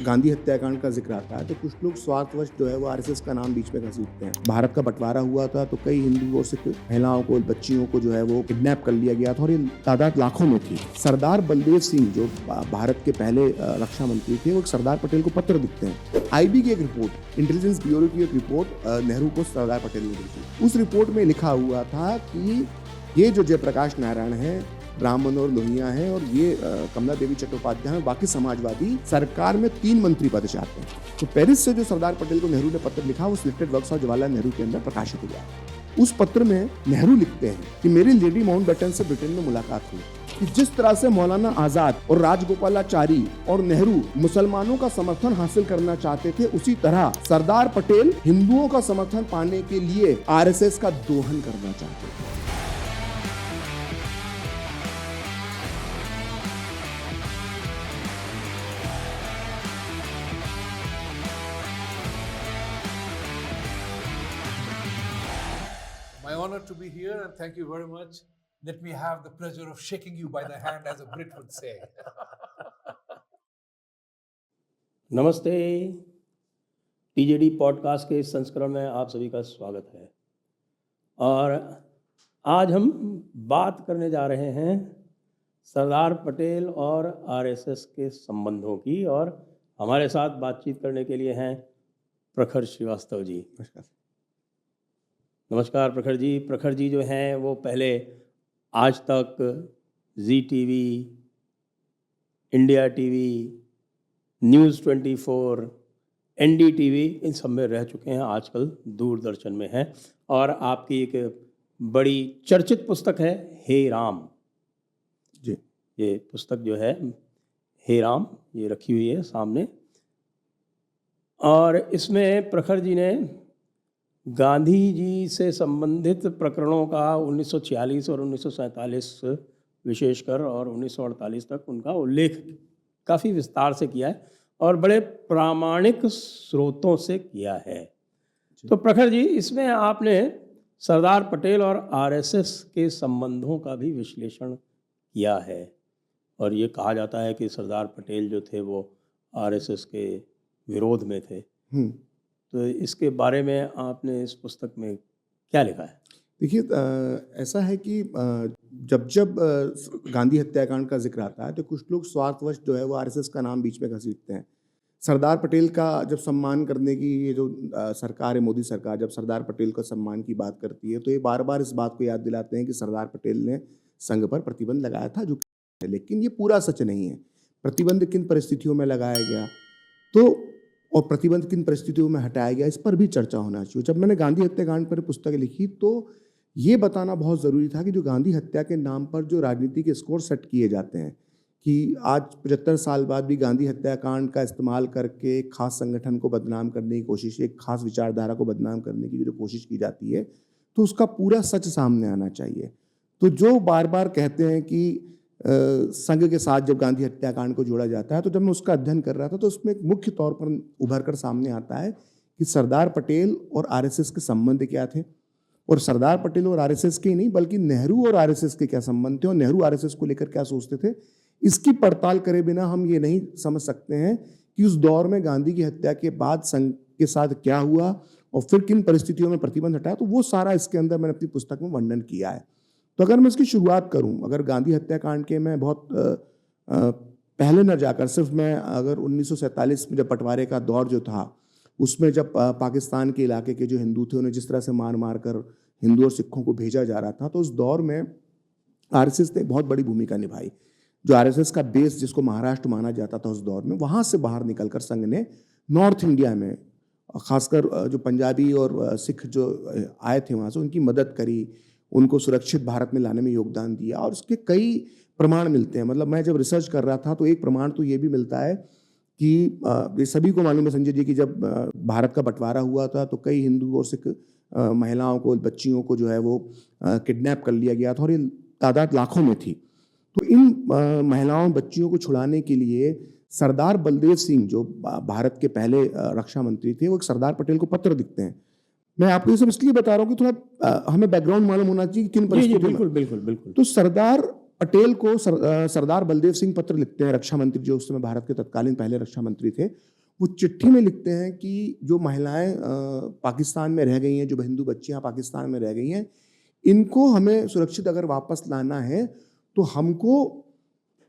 गांधी हत्याकांड का जिक्र आता है तो कुछ लोग स्वार्थवश जो है वो आरएसएस का नाम बीच में घसीटते हैं। भारत का बंटवारा हुआ था तो कई हिंदू और सिख महिलाओं को, बच्चियों को जो है वो किडनैप कर लिया गया था और ये तादाद लाखों में थी। सरदार बलदेव सिंह जो भारत के पहले रक्षा मंत्री थे, वो सरदार पटेल को पत्र लिखते हैं। आईबी की एक रिपोर्ट, इंटेलिजेंस ब्यूरो की एक रिपोर्ट नेहरू को सरदार पटेल ने दी थी। उस रिपोर्ट में लिखा हुआ था कि ये जो जयप्रकाश नारायण है, ब्राह्मण और लोहिया हैं और ये कमला देवी चट्टोपाध्याय और बाकी समाजवादी सरकार में 3 मंत्री पद चाहते हैं। तो पेरिस से जो सरदार पटेल को नेहरू ने पत्र लिखा वो selected works of Jawaharlal Nehru के अंदर प्रकाशित हुआ। उस पत्र में नेहरू लिखते हैं कि मेरी लेडी माउंटबेटन से ब्रिटेन में मुलाकात हुई कि जिस तरह से मौलाना आजाद और राजगोपालाचारी और नेहरू मुसलमानों का समर्थन हासिल करना चाहते थे, उसी तरह सरदार पटेल हिंदुओं का समर्थन पाने के लिए आरएसएस का दोहन करना चाहते थे। My honor to be here and thank you very much. Let me have the pleasure of shaking you by the hand as a Brit would say. नमस्ते, टीजेडी पॉडकास्ट के इस संस्करण में आप सभी का स्वागत है। और आज हम बात करने जा रहे हैं सरदार पटेल और आरएसएस के संबंधों की, और हमारे साथ बातचीत करने के लिए हैं प्रखर श्रीवास्तव जी। नमस्कार प्रखर जी। प्रखर जी जो हैं वो पहले Aaj Tak, Zee TV, India TV, news 24, NDTV, इन सब में रह चुके हैं। आजकल दूरदर्शन में हैं और आपकी एक बड़ी चर्चित पुस्तक है हे राम जी। ये पुस्तक जो है हे राम, ये रखी हुई है सामने, और इसमें प्रखर जी ने गांधी जी से संबंधित प्रकरणों का 1946 और 1947 विशेषकर और 1948 तक उनका उल्लेख काफ़ी विस्तार से किया है और बड़े प्रामाणिक स्रोतों से किया है। तो प्रखर जी, इसमें आपने सरदार पटेल और आरएसएस के संबंधों का भी विश्लेषण किया है, और ये कहा जाता है कि सरदार पटेल जो थे वो आरएसएस के विरोध में थे। तो इसके बारे में आपने इस पुस्तक में क्या लिखा है? देखिए, ऐसा है कि जब गांधी हत्याकांड का जिक्र आता है तो कुछ लोग स्वार्थवश जो है वो आरएसएस का नाम बीच में घसीटते हैं। सरदार पटेल का जब सम्मान करने की ये जो सरकार है, मोदी सरकार, जब सरदार पटेल का सम्मान की बात करती है तो ये बार बार इस बात को याद दिलाते हैं कि सरदार पटेल ने संघ पर प्रतिबंध लगाया था, जो लेकिन ये पूरा सच नहीं है। प्रतिबंध किन परिस्थितियों में लगाया गया तो और प्रतिबंध किन परिस्थितियों में हटाया गया, इस पर भी चर्चा होना चाहिए। जब मैंने गांधी हत्याकांड पर पुस्तक लिखी तो ये बताना बहुत ज़रूरी था कि जो गांधी हत्या के नाम पर जो राजनीति के स्कोर सेट किए जाते हैं कि आज 75 साल बाद भी गांधी हत्याकांड का इस्तेमाल करके एक खास संगठन को बदनाम करने की कोशिश, एक खास विचारधारा को बदनाम करने की जो कोशिश की जाती है, तो उसका पूरा सच सामने आना चाहिए। तो जो बार बार कहते हैं कि संघ के साथ जब गांधी हत्याकांड को जोड़ा जाता है, तो जब मैं उसका अध्ययन कर रहा था तो उसमें मुख्य तौर पर उभर कर सामने आता है कि सरदार पटेल और आरएसएस के संबंध क्या थे, और सरदार पटेल और आरएसएस के नहीं बल्कि नेहरू और आरएसएस के क्या संबंध थे, और नेहरू आरएसएस को लेकर क्या सोचते थे। इसकी पड़ताल करे बिना हम ये नहीं समझ सकते हैं कि उस दौर में गांधी की हत्या के बाद संघ के साथ क्या हुआ और फिर किन परिस्थितियों में प्रतिबंध हटाया। तो वो सारा इसके अंदर मैंने अपनी पुस्तक में वर्णन किया है। तो अगर मैं इसकी शुरुआत करूं, अगर गांधी हत्याकांड के मैं बहुत पहले न जाकर, सिर्फ मैं अगर 1947 में जब बंटवारे का दौर जो था उसमें जब पाकिस्तान के इलाके के जो हिंदू थे उन्हें जिस तरह से मार मार कर हिंदू और सिखों को भेजा जा रहा था, तो उस दौर में आरएसएस ने बहुत बड़ी भूमिका निभाई। जो आरएसएस का बेस जिसको महाराष्ट्र माना जाता था उस दौर में, वहाँ से बाहर निकलकर संघ ने नॉर्थ इंडिया में, खासकर जो पंजाबी और सिख जो आए थे वहाँ से, उनकी मदद करी, उनको सुरक्षित भारत में लाने में योगदान दिया, और उसके कई प्रमाण मिलते हैं। मतलब मैं जब रिसर्च कर रहा था तो एक प्रमाण तो ये भी मिलता है कि ये सभी को मालूम है संजय जी कि जब भारत का बंटवारा हुआ था तो कई हिंदू और सिख महिलाओं को, बच्चियों को जो है वो किडनैप कर लिया गया था और ये तादाद लाखों में थी। तो इन महिलाओं, बच्चियों को छुड़ाने के लिए सरदार बलदेव सिंह जो भारत के पहले रक्षा मंत्री थे, वो एक सरदार पटेल को पत्र लिखते हैं। मैं आपको ये सब इसलिए बता रहा हूँ कि थोड़ा हमें बैकग्राउंड मालूम होना चाहिए कि किन परिस्थितियों में। बिल्कुल बिल्कुल बिल्कुल। तो सरदार पटेल को सरदार बलदेव सिंह पत्र लिखते हैं, रक्षा मंत्री जो उस समय भारत के तत्कालीन पहले रक्षा मंत्री थे। वो चिट्ठी में लिखते हैं कि जो महिलाएं पाकिस्तान में रह गई हैं, जो हिंदू बच्चियां पाकिस्तान में रह गई हैं, इनको हमें सुरक्षित अगर वापस लाना है तो हमको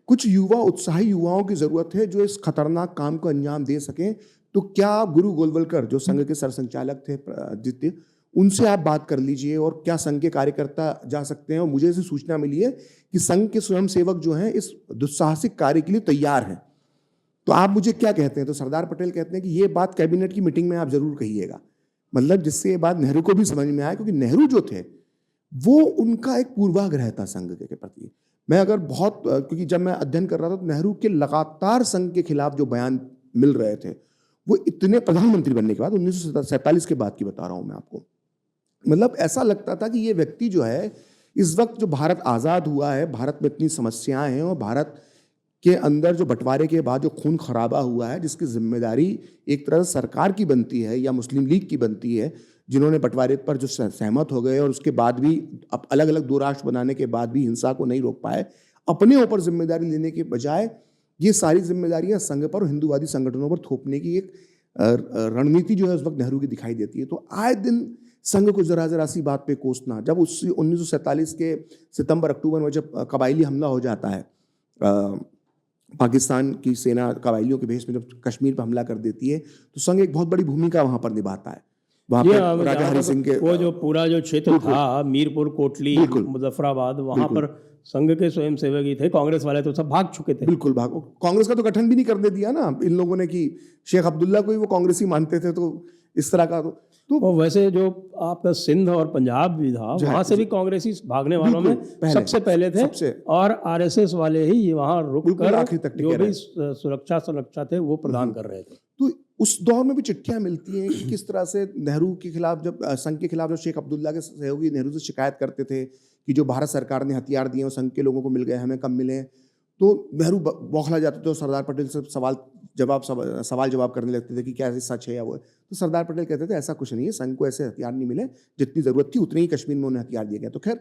कुछ उत्साही युवाओं की जरूरत है जो इस खतरनाक काम को अंजाम दे सकें। तो क्या आप गुरु गोलवलकर जो संघ के सरसंचालक थे आदित्य, उनसे आप बात कर लीजिए और क्या संघ के कार्यकर्ता जा सकते हैं। और मुझे ऐसी सूचना मिली है कि संघ के स्वयंसेवक जो हैं इस दुस्साहसिक कार्य के लिए तैयार हैं, तो आप मुझे क्या कहते हैं। तो सरदार पटेल कहते हैं कि ये बात कैबिनेट की मीटिंग में आप जरूर कहिएगा, मतलब जिससे ये बात नेहरू को भी समझ में आया, क्योंकि नेहरू जो थे वो उनका एक पूर्वाग्रह था संघ के प्रति। मैं अगर बहुत क्योंकि जब मैं अध्ययन कर रहा था तो नेहरू के लगातार संघ के खिलाफ जो बयान मिल रहे थे वो इतने, प्रधानमंत्री बनने के बाद 1947 के बाद की बता रहा हूं मैं आपको, मतलब ऐसा लगता था कि ये व्यक्ति जो है इस वक्त जो भारत आज़ाद हुआ है, भारत में इतनी समस्याएं हैं और भारत के अंदर जो बंटवारे के बाद जो खून खराबा हुआ है, जिसकी जिम्मेदारी एक तरह से सरकार की बनती है या मुस्लिम लीग की बनती है, जिन्होंने बंटवारे पर जो सहमत हो गए और उसके बाद भी अब अलग अलग दो राष्ट्र बनाने के बाद भी हिंसा को नहीं रोक पाए, अपने ऊपर जिम्मेदारी लेने के बजाय ये सारी जिम्मेदारियां संघ पर और हिंदूवादी संगठनों पर थोपने की एक रणनीति जो है उस वक्त नेहरू की दिखाई देती है। तो आए दिन संघ को जरा जरा सी बात पे कोसना, जब उस 1947 के सितंबर अक्टूबर में जब कबायली हमला हो जाता है, पाकिस्तान की सेना कबायलियों के भेष में जब कश्मीर पर हमला कर देती है, तो संघ एक बहुत बड़ी भूमिका वहां पर निभाता है। वहां पर राजा हरि सिंह के वो जो पूरा जो क्षेत्र था, मीरपुर, कोटली, मुजफ्फराबाद, वहां पर संघ के स्वयंसेवक ही थे, कांग्रेस वाले तो सब भाग चुके थे। बिल्कुल भाग, कांग्रेस का तो गठन भी नहीं करने दिया ना इन लोगों ने, कि शेख अब्दुल्ला को ही वो कांग्रेसी मानते थे, तो इस तरह का तो वैसे जो आपका सिंध और पंजाब भी था, वहां से भी कांग्रेसी भागने वालों में सबसे पहले थे, और आरएसएस वाले ही वहां रुक कर आखिर तक जो भी सुरक्षा थे वो प्रदान कर रहे थे। तो उस दौर में भी चिट्ठियां मिलती हैं कि किस तरह से नेहरू के खिलाफ, जब संघ के खिलाफ जो शेख अब्दुल्ला के सहयोगी नेहरू से शिकायत करते थे कि जो भारत सरकार ने हथियार दिए वो संघ के लोगों को मिल गए, हमें कम मिले, तो नेहरू बौखला जाते थे और सरदार पटेल से सवाल जवाब करने लगते थे कि क्या सच है या वो है। तो सरदार पटेल कहते थे ऐसा कुछ नहीं है, संघ को ऐसे हथियार नहीं मिले, जितनी जरूरत थी उतने ही कश्मीर में उन्हें हथियार दिए गए। तो खैर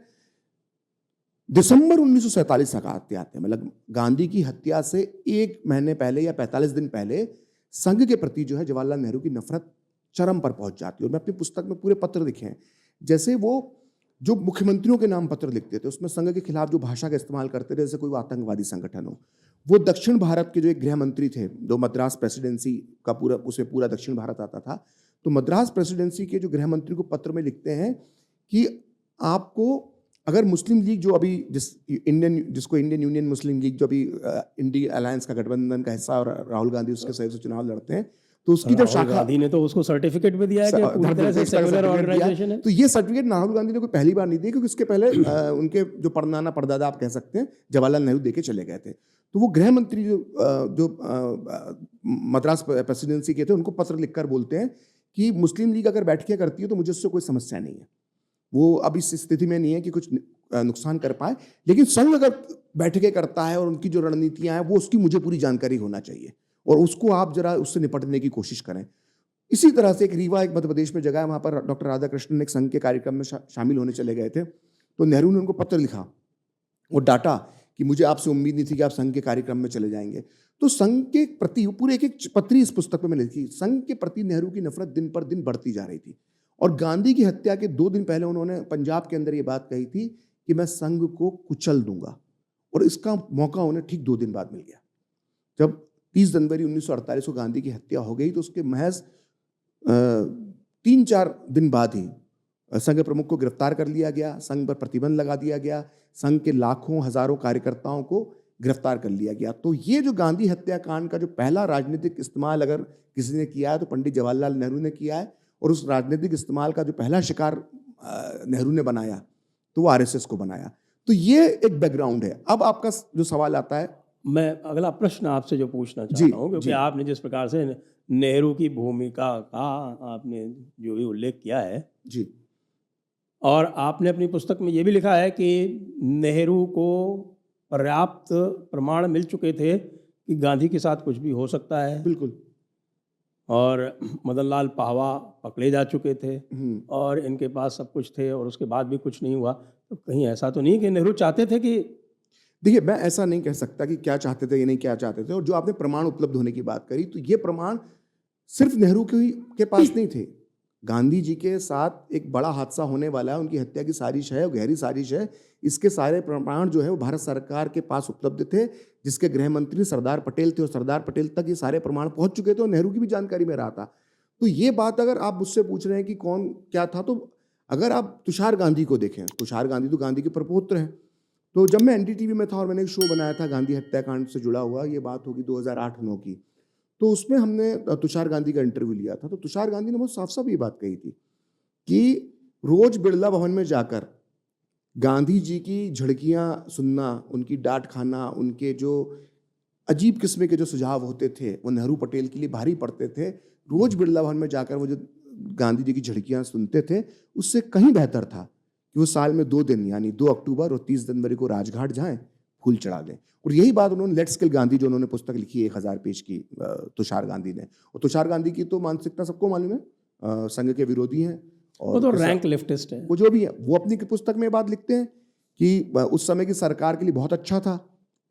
दिसंबर 1947 तक आते हैं, मतलब गांधी की हत्या से एक महीने पहले या 45 दिन पहले संघ के प्रति जो है जवाहरलाल नेहरू की नफरत चरम पर पहुंच जाती है। और मैं अपनी पुस्तक में पूरे पत्र लिखे हैं, जैसे वो जो मुख्यमंत्रियों के नाम पत्र लिखते थे उसमें संघ के खिलाफ जो भाषा का इस्तेमाल करते थे, जैसे कोई आतंकवादी संगठन हो। वो दक्षिण भारत के जो एक गृह मंत्री थे, जो मद्रास प्रेसिडेंसी का उसे पूरा दक्षिण भारत आता था, तो मद्रास प्रेसिडेंसी के जो गृह मंत्री को पत्र में लिखते हैं कि आपको अगर मुस्लिम लीग जो अभी जिसको इंडियन यूनियन मुस्लिम लीग जो अभी इंडिया अलायंस का गठबंधन का हिस्सा, और राहुल गांधी उसके सहयोग से चुनाव लड़ते हैं, तो उसकी जब शाखा, गांधी ने तो उसको सर्टिफिकेट भी दिया है कि पूरी तरह से सेक्युलर ऑर्गेनाइजेशन है। तो ये सर्टिफिकेट राहुल गांधी ने कोई पहली बार नहीं दिया, क्योंकि इसके पहले उनके जो परदादा आप कह सकते हैं, जवाहरलाल नेहरू देके चले गए थे। तो वो गृह मंत्री जो मद्रास प्रेसिडेंसी के थे, उनको पत्र लिखकर बोलते हैं कि मुस्लिम लीग अगर बैठकें करती है तो मुझे उससे कोई समस्या नहीं है, वो अब इस स्थिति में नहीं है कि कुछ नुकसान कर पाए, लेकिन संघ अगर बैठकें करता है और उनकी जो रणनीतियां हैं वो उसकी मुझे पूरी जानकारी होना चाहिए, और उसको आप जरा उससे निपटने की कोशिश करें। इसी तरह से एक रीवा, एक मध्य प्रदेश में जगह है, वहाँ पर डॉक्टर राधाकृष्णन एक संघ के कार्यक्रम में शामिल होने चले गए थे, तो नेहरू ने उनको पत्र लिखा और डांटा कि मुझे आपसे उम्मीद नहीं थी कि आप संघ के कार्यक्रम में चले जाएंगे। तो संघ के प्रति पूरे एक पत्री इस पुस्तक में मैंने लिखी, संघ के प्रति नेहरू की नफरत दिन पर दिन बढ़ती जा रही थी। और गांधी की हत्या के 2 दिन पहले उन्होंने पंजाब के अंदर ये बात कही थी कि मैं संघ को कुचल दूंगा, और इसका मौका उन्हें ठीक 2 दिन बाद मिल गया। जब 30 जनवरी 1948 को गांधी की हत्या हो गई, तो उसके महज 3-4 दिन बाद ही संघ प्रमुख को गिरफ्तार कर लिया गया, संघ पर प्रतिबंध लगा दिया गया, संघ के लाखों हजारों कार्यकर्ताओं को गिरफ्तार कर लिया गया। तो ये जो गांधी हत्याकांड का जो पहला राजनीतिक इस्तेमाल अगर किसी ने किया है तो पंडित जवाहरलाल नेहरू ने किया है, और उस राजनीतिक इस्तेमाल का जो पहला शिकार नेहरू ने बनाया तो वो आरएसएस को बनाया। तो ये एक बैकग्राउंड है। अब आपका जो सवाल आता है, मैं अगला प्रश्न आपसे जो पूछना चाहता हूँ, क्योंकि आपने जिस प्रकार से नेहरू की भूमिका का आपने जो भी उल्लेख किया है जी, और आपने अपनी पुस्तक में ये भी लिखा है कि नेहरू को पर्याप्त प्रमाण मिल चुके थे कि गांधी के साथ कुछ भी हो सकता है, बिल्कुल, और मदन लाल पाहवा पकड़े जा चुके थे और इनके पास सब कुछ थे और उसके बाद भी कुछ नहीं हुआ। तो कहीं ऐसा तो नहीं कि नेहरू चाहते थे कि देखिए, मैं ऐसा नहीं कह सकता कि क्या चाहते थे या नहीं क्या चाहते थे, और जो आपने प्रमाण उपलब्ध होने की बात करी, तो ये प्रमाण सिर्फ नेहरू के पास नहीं थे। गांधी जी के साथ एक बड़ा हादसा होने वाला है, उनकी हत्या की साजिश है, गहरी साजिश है। इसके सारे प्रमाण जो है वो भारत सरकार के पास उपलब्ध थे, जिसके गृह मंत्री सरदार पटेल थे, और सरदार पटेल तक ये सारे प्रमाण पहुंच चुके थे और नेहरू की भी जानकारी में रहा था। तो ये बात अगर आप मुझसे पूछ रहे हैं कि कौन क्या था, तो अगर आप तुषार गांधी को देखें, तुषार गांधी तो गांधी के प्रपौत्र हैं। तो जब मैं एनडीटीवी में था और मैंने एक शो बनाया था गांधी हत्याकांड से जुड़ा हुआ, ये बात होगी 2008-9 की, तो उसमें हमने तुषार गांधी का इंटरव्यू लिया था। तो तुषार गांधी ने बहुत साफ साफ ये बात कही थी कि रोज बिरला भवन में जाकर गांधी जी की झड़कियां सुनना, उनकी डांट खाना, उनके जो अजीब किस्म के जो सुझाव होते थे वो नेहरू पटेल के लिए भारी पड़ते थे। रोज बिरला भवन में जाकर वो जो गांधी जी की झड़कियां सुनते थे, उससे कहीं बेहतर था कि वो साल में 2 दिन यानी 2 अक्टूबर और 30 जनवरी को राजघाट जाएं, फूल चढ़ा दें। और यही बात उन्होंने लेट्स किल गांधी, जो उन्होंने पुस्तक लिखी है 1000 पेज की, तुषार गांधी ने। और तुषार गांधी की तो मानसिकता सबको मालूम है, संघ के विरोधी हैं, वो और तो रैंक लेफ्टिस्ट है। वो जो भी है वो अपनी पुस्तक में बात लिखते हैं कि उस समय की सरकार के लिए बहुत अच्छा था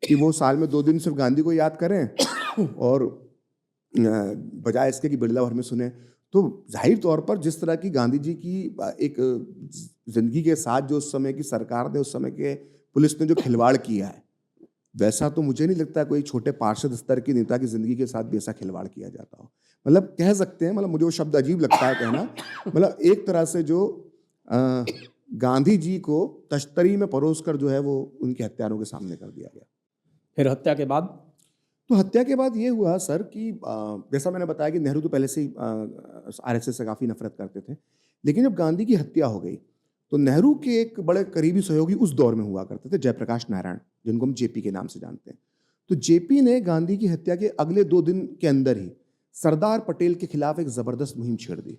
कि वो साल में 2 दिन सिर्फ गांधी को याद करें और बजाय इसके कि बिरला भर में सुने। तो जाहिर तौर पर जिस तरह की गांधी जी की एक जिंदगी के साथ जो उस समय की सरकार ने, उस समय के पुलिस ने जो खिलवाड़ किया है, वैसा तो मुझे नहीं लगता कोई छोटे पार्षद स्तर के नेता की जिंदगी के साथ भी ऐसा खिलवाड़ किया जाता हो। मतलब कह सकते हैं, मतलब मुझे वो शब्द अजीब लगता है कहना, मतलब एक तरह से जो गांधी जी को तश्तरी में परोसकर जो है वो उनके हत्यारों के सामने कर दिया गया। फिर हत्या के बाद तो हत्या के बाद ये हुआ सर कि जैसा मैंने बताया कि नेहरू तो पहले से ही आरएसएस से काफ़ी नफरत करते थे, लेकिन जब गांधी की हत्या हो गई तो नेहरू के एक बड़े करीबी सहयोगी उस दौर में हुआ करते थे, जयप्रकाश नारायण, जिनको हम जेपी के नाम से जानते हैं। तो जेपी ने गांधी की हत्या के अगले 2 दिन के अंदर ही सरदार पटेल के खिलाफ एक जबरदस्त मुहिम छेड़ दी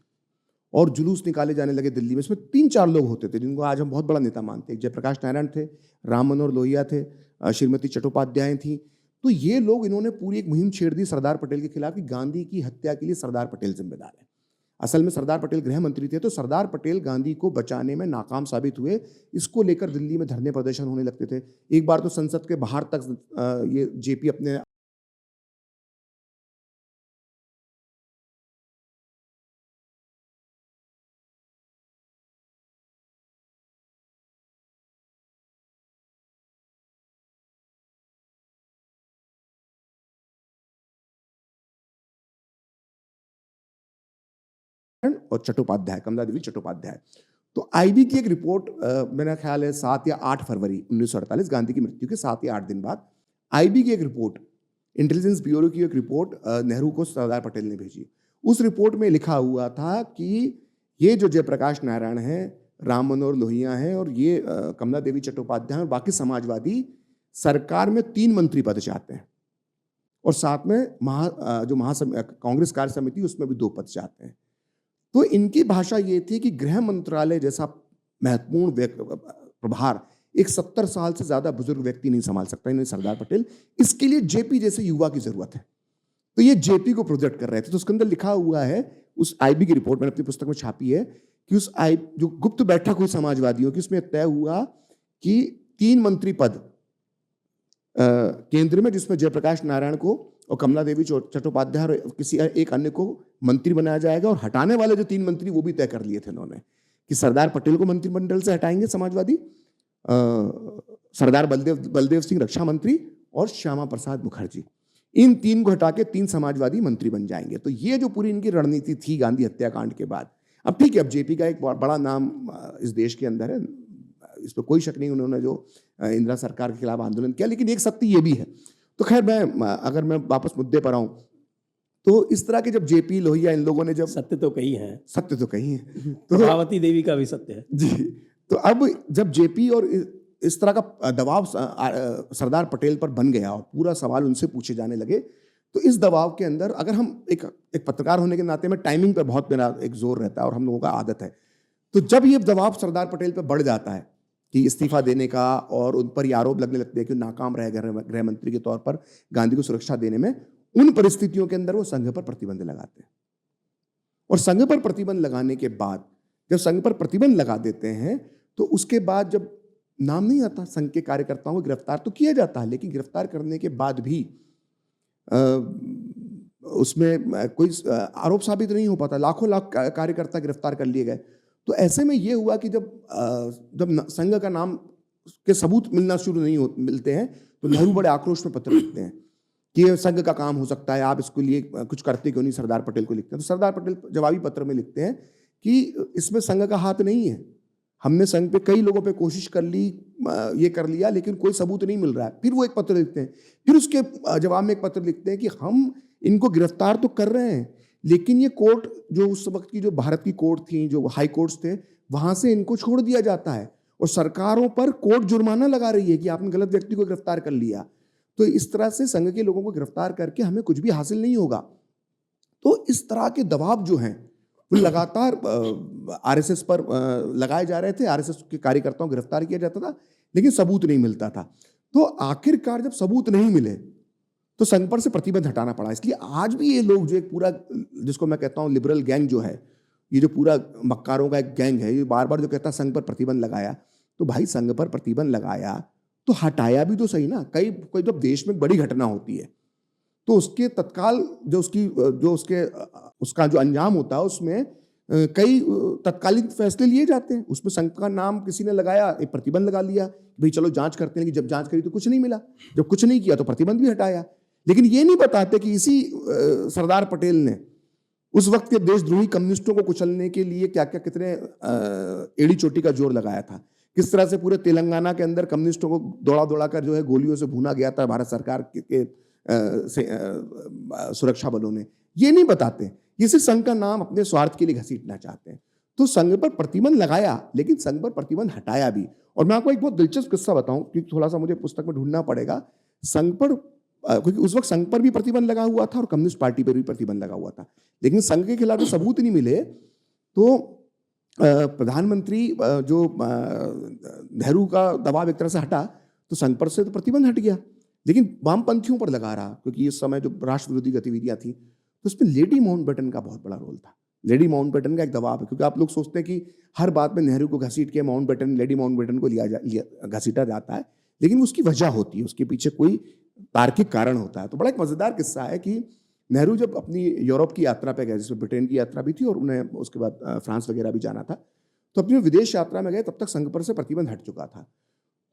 और जुलूस निकाले जाने लगे दिल्ली में। इसमें 3-4 लोग होते थे जिनको आज हम बहुत बड़ा नेता मानते हैं। जयप्रकाश नारायण थे, राम मनोहर लोहिया थे, श्रीमती चट्टोपाध्याय थी। तो ये लोग, इन्होंने पूरी एक मुहिम छेड़ दी सरदार पटेल के खिलाफ कि गांधी की हत्या के लिए सरदार पटेल जिम्मेदार है। असल में सरदार पटेल गृह मंत्री थे, तो सरदार पटेल गांधी को बचाने में नाकाम साबित हुए। इसको लेकर दिल्ली में धरने प्रदर्शन होने लगते थे। एक बार तो संसद के बाहर तक ये जेपी अपने और चट्टोपाध्याय, कमला देवी चट्टोपाध्याय। तो आईबी की एक रिपोर्ट, मेरा ख्याल है 7 या 8 फरवरी 1948, गांधी की मृत्यु के 7 या 8 दिन बाद, आईबी की एक रिपोर्ट, इंटेलिजेंस ब्यूरो की एक रिपोर्ट नेहरू को सरदार पटेल ने भेजी। उस रिपोर्ट में लिखा हुआ था कि ये जो जयप्रकाश नारायण हैं, राम मनोहर लोहिया हैं और ये कमला देवी चट्टोपाध्याय और बाकी समाजवादी सरकार में 3 मंत्री पद चाहते हैं और साथ में कांग्रेस कार्य समिति, उसमें भी 2 पद चाहते हैं। तो इनकी भाषा ये थी कि गृह मंत्रालय जैसा महत्वपूर्ण प्रभार एक 70 साल से ज्यादा बुजुर्ग व्यक्ति नहीं संभाल सकता, इन्हें सरदार पटेल, इसके लिए जेपी जैसे युवा की जरूरत है। तो ये जेपी को प्रोजेक्ट कर रहे थे। तो उसके अंदर लिखा हुआ है, उस आईबी की रिपोर्ट मैंने अपनी पुस्तक में छापी है, कि उस जो गुप्त बैठक हुई समाजवादियों की, उसमें तय हुआ कि 3 मंत्री पद केंद्र में, जिसमें जयप्रकाश नारायण को और कमला देवी चट्टोपाध्याय और किसी एक अन्य को मंत्री बनाया जाएगा। और हटाने वाले जो 3 मंत्री वो भी तय कर लिए थे उन्होंने, कि सरदार पटेल को मंत्रिमंडल से हटाएंगे समाजवादी, सरदार बलदेव सिंह रक्षा मंत्री और श्यामा प्रसाद मुखर्जी, इन 3 को हटा के 3 समाजवादी मंत्री बन जाएंगे। तो ये जो पूरी इनकी रणनीति थी गांधी हत्याकांड के बाद। अब ठीक है, अब जेपी का एक बड़ा नाम इस देश के अंदर है, इस पर कोई शक नहीं, उन्होंने जो इंदिरा सरकार के खिलाफ आंदोलन किया, लेकिन एक सत्य ये भी है। तो खैर, अगर मैं वापस मुद्दे पर आऊं, तो इस तरह के जब जेपी लोहिया इन लोगों ने, जब सत्य तो कही है, सत्य तो कही है, तो प्रभावती देवी का भी सत्य है जी। तो अब जब जेपी और इस तरह का दबाव सरदार पटेल पर बन गया और पूरा सवाल उनसे पूछे जाने लगे, तो इस दबाव के अंदर अगर हम एक पत्रकार होने के नाते में टाइमिंग पर बहुत मेरा एक जोर रहता है और हम लोगों का आदत है। तो जब ये दबाव सरदार पटेल पर बढ़ जाता है कि इस्तीफा देने का, और उन पर ये आरोप लगने लगते हैं कि नाकाम रहे गृह मंत्री के तौर पर गांधी को सुरक्षा देने में, उन परिस्थितियों के अंदर वो संघ पर प्रतिबंध लगाते हैं। और संघ पर प्रतिबंध लगाने के बाद, जब संघ पर प्रतिबंध लगा देते हैं, तो उसके बाद जब नाम नहीं आता। संघ के कार्यकर्ताओं को गिरफ्तार तो किया जाता है, लेकिन गिरफ्तार करने के बाद भी उसमें कोई आरोप साबित नहीं हो पाता। लाखों लाख कार्यकर्ता गिरफ्तार कर लिए गए। तो ऐसे में ये हुआ कि जब संघ का नाम के सबूत मिलना शुरू नहीं मिलते हैं, तो नेहरू बड़े आक्रोश में पत्र लिखते हैं कि ये संघ का काम हो सकता है, आप इसके लिए कुछ करते क्यों नहीं। सरदार पटेल को लिखते हैं। तो सरदार पटेल जवाबी पत्र में लिखते हैं कि इसमें संघ का हाथ नहीं है। हमने संघ पे कई लोगों पे कोशिश कर ली, ये कर लिया, लेकिन कोई सबूत नहीं मिल रहा है। फिर वो एक पत्र लिखते हैं। फिर उसके जवाब में एक पत्र लिखते हैं कि हम इनको गिरफ्तार तो कर रहे हैं, लेकिन ये कोर्ट, जो उस वक्त की जो भारत की कोर्ट थी, जो हाई कोर्ट्स थे, वहां से इनको छोड़ दिया जाता है और सरकारों पर कोर्ट जुर्माना लगा रही है कि आपने गलत व्यक्ति को गिरफ्तार कर लिया। तो इस तरह से संघ के लोगों को गिरफ्तार करके हमें कुछ भी हासिल नहीं होगा। तो इस तरह के दबाव जो हैं वो लगातार आरएसएस पर लगाए जा रहे थे। आरएसएस के कार्यकर्ताओं को गिरफ्तार किया जाता था, लेकिन सबूत नहीं मिलता था। तो आखिरकार जब सबूत नहीं मिले तो संघ पर से प्रतिबंध हटाना पड़ा। इसलिए आज भी ये लोग जो एक पूरा, जिसको मैं कहता हूँ लिबरल गैंग जो है, ये जो पूरा मक्कारों का एक गैंग है, ये बार बार जो कहता है संघ पर प्रतिबंध लगाया, तो भाई संघ पर प्रतिबंध लगाया तो हटाया भी तो सही ना। कोई जब देश में बड़ी घटना होती है तो उसके तत्काल उसका जो अंजाम होता है, उसमें कई तत्कालीन फैसले लिए जाते हैं। उसमें संघ का नाम किसी ने लगाया, एक प्रतिबंध लगा लिया, भाई चलो जांच करते हैं। कि जब जांच करी तो कुछ नहीं मिला, जब कुछ नहीं किया तो प्रतिबंध भी हटाया। लेकिन ये नहीं बताते कि इसी सरदार पटेल ने उस वक्त के देशद्रोही कम्युनिस्टों को कुचलने के लिए क्या क्या कितने एड़ी चोटी का जोर लगाया था। किस तरह से पूरे तेलंगाना के अंदर कम्युनिस्टों को दौड़ा दौड़ा कर जो है गोलियों से भूना गया था भारत सरकार के सुरक्षा बलों ने। ये नहीं बताते। ये सिर्फ संघ का नाम अपने स्वार्थ के लिए घसीटना चाहते हैं। तो संघ पर प्रतिबंध लगाया, लेकिन संघ पर प्रतिबंध हटाया भी। और मैं आपको एक बहुत दिलचस्प किस्सा बताऊं, क्योंकि थोड़ा सा मुझे पुस्तक में ढूंढना पड़ेगा। संघ पर, क्योंकि उस वक्त संघ पर भी प्रतिबंध लगा हुआ था और कम्युनिस्ट पार्टी पर भी प्रतिबंध लगा हुआ था, लेकिन संघ के खिलाफ जो सबूत नहीं मिले, तो प्रधानमंत्री जो नेहरू का दबाव एक तरह से हटा, तो संघ पर से तो प्रतिबंध हट गया, लेकिन वामपंथियों पर लगा रहा। क्योंकि इस समय जो राष्ट्र विरोधी गतिविधियां थी, तो उसमें लेडी माउंटबेटन का बहुत बड़ा रोल था। लेडी माउंटबेटन का एक दबाव है, क्योंकि आप लोग सोचते हैं कि हर बात में नेहरू को घसीट के लेडी माउंटबेटन को घसीटा जाता है, लेकिन उसकी वजह होती है, उसके पीछे कोई तार्किक कारण होता है। तो बड़ा एक मजेदार किस्सा है कि नेहरू जब अपनी यूरोप की यात्रा पे गए, जिसमें ब्रिटेन की यात्रा भी थी और उन्हें उसके बाद फ्रांस वगैरह भी जाना था, तो अपनी विदेश यात्रा में गए, तब तक संघ पर से प्रतिबंध हट चुका था।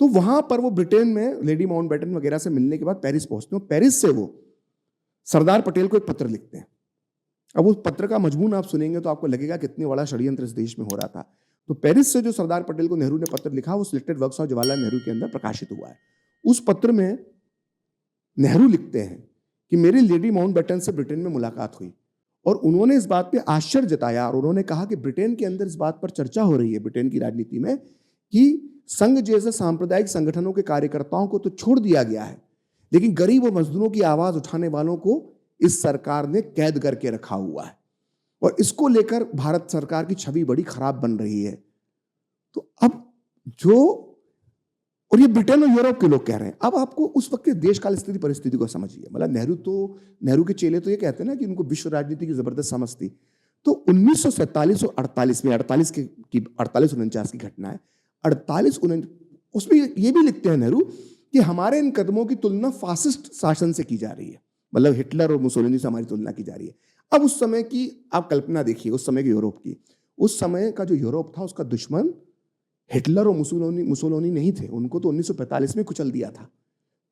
तो वहां पर वो ब्रिटेन में लेडी माउंटबेटन वगैरह से मिलने के बाद पेरिस पहुंचते हैं। पेरिस से वो सरदार पटेल को एक पत्र लिखते हैं। अब उस पत्र का मजमून आप सुनेंगे तो आपको लगेगा कितनी बड़ा षड्यंत्र इस देश में हो रहा था। तो पेरिस से जो सरदार पटेल को नेहरू ने पत्र लिखा, वो selected works of Jawaharlal Nehru के अंदर प्रकाशित हुआ है। उस पत्र में नेहरू लिखते हैं कि मेरी लेडी माउंटबेटन से ब्रिटेन में मुलाकात हुई और उन्होंने इस बात पे आश्चर्य जताया और उन्होंने कहा कि ब्रिटेन के अंदर इस बात पर चर्चा हो रही है, ब्रिटेन की राजनीति में, कि संघ जैसे सांप्रदायिक संगठनों के कार्यकर्ताओं को तो छोड़ दिया गया है, लेकिन गरीब और मजदूरों की आवाज उठाने वालों को इस सरकार ने कैद करके रखा हुआ है और इसको लेकर भारत सरकार की छवि बड़ी खराब बन रही है। तो अब और ये ब्रिटेन और यूरोप के लोग कह रहे हैं। अब आपको उस वक्त के देश काल स्थिति परिस्थिति को समझिए। मतलब नेहरू के चेले तो ये कहते हैं ना कि उनको विश्व राजनीति की जबरदस्त समझ थी। तो 1947 और 48 में 48-49 की घटना है। 48-49 उसमें ये भी लिखते हैं नेहरू कि हमारे इन कदमों की तुलना फासिस्ट शासन से की जा रही है। मतलब हिटलर और मुसोलिनी से हमारी तुलना की जा रही है। अब उस समय की आप कल्पना देखिए, उस समय के यूरोप की। उस समय का जो यूरोप था, उसका दुश्मन हिटलर और मुसोलिनी नहीं थे। उनको तो 1945 में कुचल दिया था।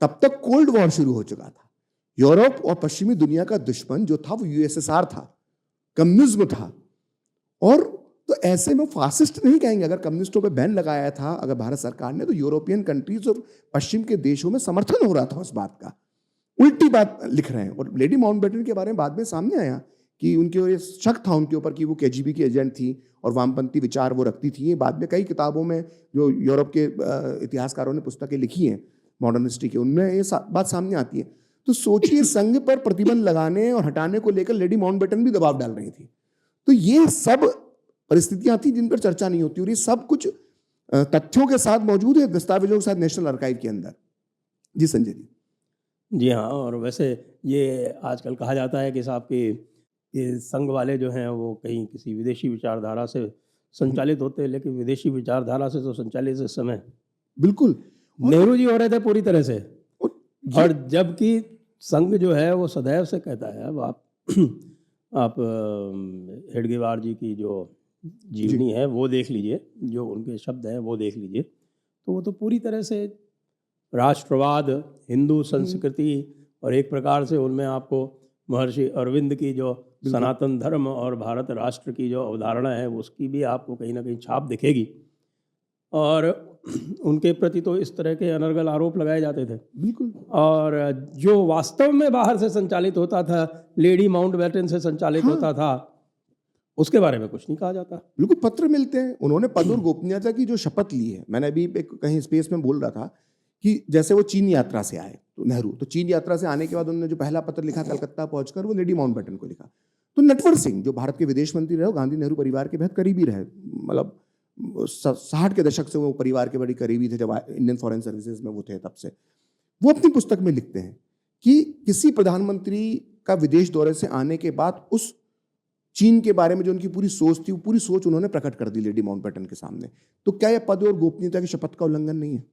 तब तक कोल्ड वॉर शुरू हो चुका था। यूरोप और पश्चिमी दुनिया का दुश्मन जो था वो यूएसएसआर था, कम्युनिज्म था। और तो ऐसे में फासिस्ट नहीं कहेंगे। अगर कम्युनिस्टों पे बैन लगाया था अगर भारत सरकार ने, तो यूरोपियन कंट्रीज और पश्चिम के देशों में समर्थन हो रहा था उस बात का। उल्टी बात लिख रहे हैं। और लेडी माउंटबेटन के बारे में बाद में सामने आया कि उनके शक था उनके ऊपर कि वो केजीबी की एजेंट थी और वामपंथी विचार वो रखती थी। ये बाद में कई किताबों में जो यूरोप के इतिहासकारों ने पुस्तकें लिखी हैं मॉडर्न हिस्ट्री की, उनमें ये बात सामने आती है। तो सोचिए, संघ पर प्रतिबंध लगाने और हटाने को लेकर लेडी माउंटबेटन भी दबाव डाल रही थी। तो ये सब परिस्थितियां थी जिन पर चर्चा नहीं होती और ये सब कुछ तथ्यों के साथ मौजूद है, दस्तावेजों के साथ नेशनल आर्काइव के अंदर। जी संजय जी। जी हाँ, और वैसे ये आजकल कहा जाता है कि साहब कि ये संघ वाले जो हैं वो कहीं किसी विदेशी विचारधारा से संचालित होते हैं, लेकिन विदेशी विचारधारा से तो संचालित इस समय बिल्कुल। नेहरू जी हो रहे थे पूरी तरह से। और और जबकि संघ जो है वो सदैव से कहता है, अब आप हेडगेवार जी की जो जीवनी है वो देख लीजिए, जो उनके शब्द हैं वो देख लीजिए, तो वो तो पूरी तरह से राष्ट्रवाद, हिंदू संस्कृति, और एक प्रकार से उनमें आपको महर्षि अरविंद की जो सनातन धर्म और भारत राष्ट्र की जो अवधारणा है उसकी भी आपको कहीं ना कहीं छाप दिखेगी। और उनके प्रति तो इस तरह के अनर्गल आरोप लगाए जाते थे। बिल्कुल। और जो वास्तव में बाहर से संचालित होता था, लेडी माउंटबेटन से संचालित होता था, उसके बारे में कुछ नहीं कहा जाता। बिल्कुल, पत्र मिलते हैं। उन्होंने पद और गोपनीयता की जो शपथ ली है, मैंने अभी एक कहीं स्पेस में बोल रहा था कि जैसे वो चीन यात्रा से आए, तो नेहरू तो चीन यात्रा से आने के बाद उन्होंने जो पहला पत्र लिखा कलकत्ता पहुंचकर, वो लेडी माउंटबेटन को लिखा। तो नटवर सिंह जो भारत के विदेश मंत्री रहे, गांधी नेहरू परिवार के बेहद करीबी रहे, मतलब 60 के दशक से वो परिवार के बड़ी करीबी थे, जब इंडियन फॉरेन सर्विसेज में वो थे तब से। वो अपनी पुस्तक में लिखते हैं कि किसी प्रधानमंत्री का विदेश दौरे से आने के बाद उस चीन के बारे में जो उनकी पूरी सोच थी, वो पूरी सोच उन्होंने प्रकट कर दी लेडी माउंटबेटन के सामने। तो क्या यह पद और गोपनीयता की शपथ का उल्लंघन नहीं है?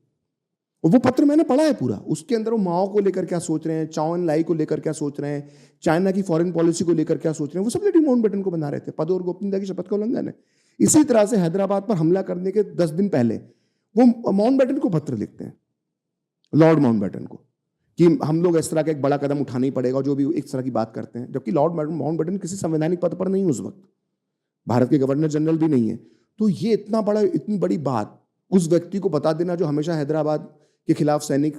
और वो पत्र मैंने पढ़ा है पूरा। उसके अंदर वो माओ को लेकर क्या सोच रहे हैं, चाओ एन लाई को लेकर क्या सोच रहे हैं, चाइना की फॉरेन पॉलिसी को लेकर क्या सोच रहे हैं, वो सब लेडी माउंटबेटन को बना रहे थे। पद और गोपनीयता की शपथ का उल्लंघन है। इसी तरह से हैदराबाद पर हमला करने के 10 दिन पहले वो माउंटबेटन को पत्र लिखते हैं, लॉर्ड माउंटबेटन को, कि हम लोग इस तरह का एक बड़ा कदम उठाना ही पड़ेगा, जो भी इस तरह की बात करते हैं। जबकि लॉर्ड माउंटबेटन किसी संवैधानिक पद पर नहीं, उस वक्त भारत के गवर्नर जनरल भी नहीं है। तो ये इतनी बड़ी बात उस व्यक्ति को बता देना जो हमेशा हैदराबाद के खिलाफ सैनिक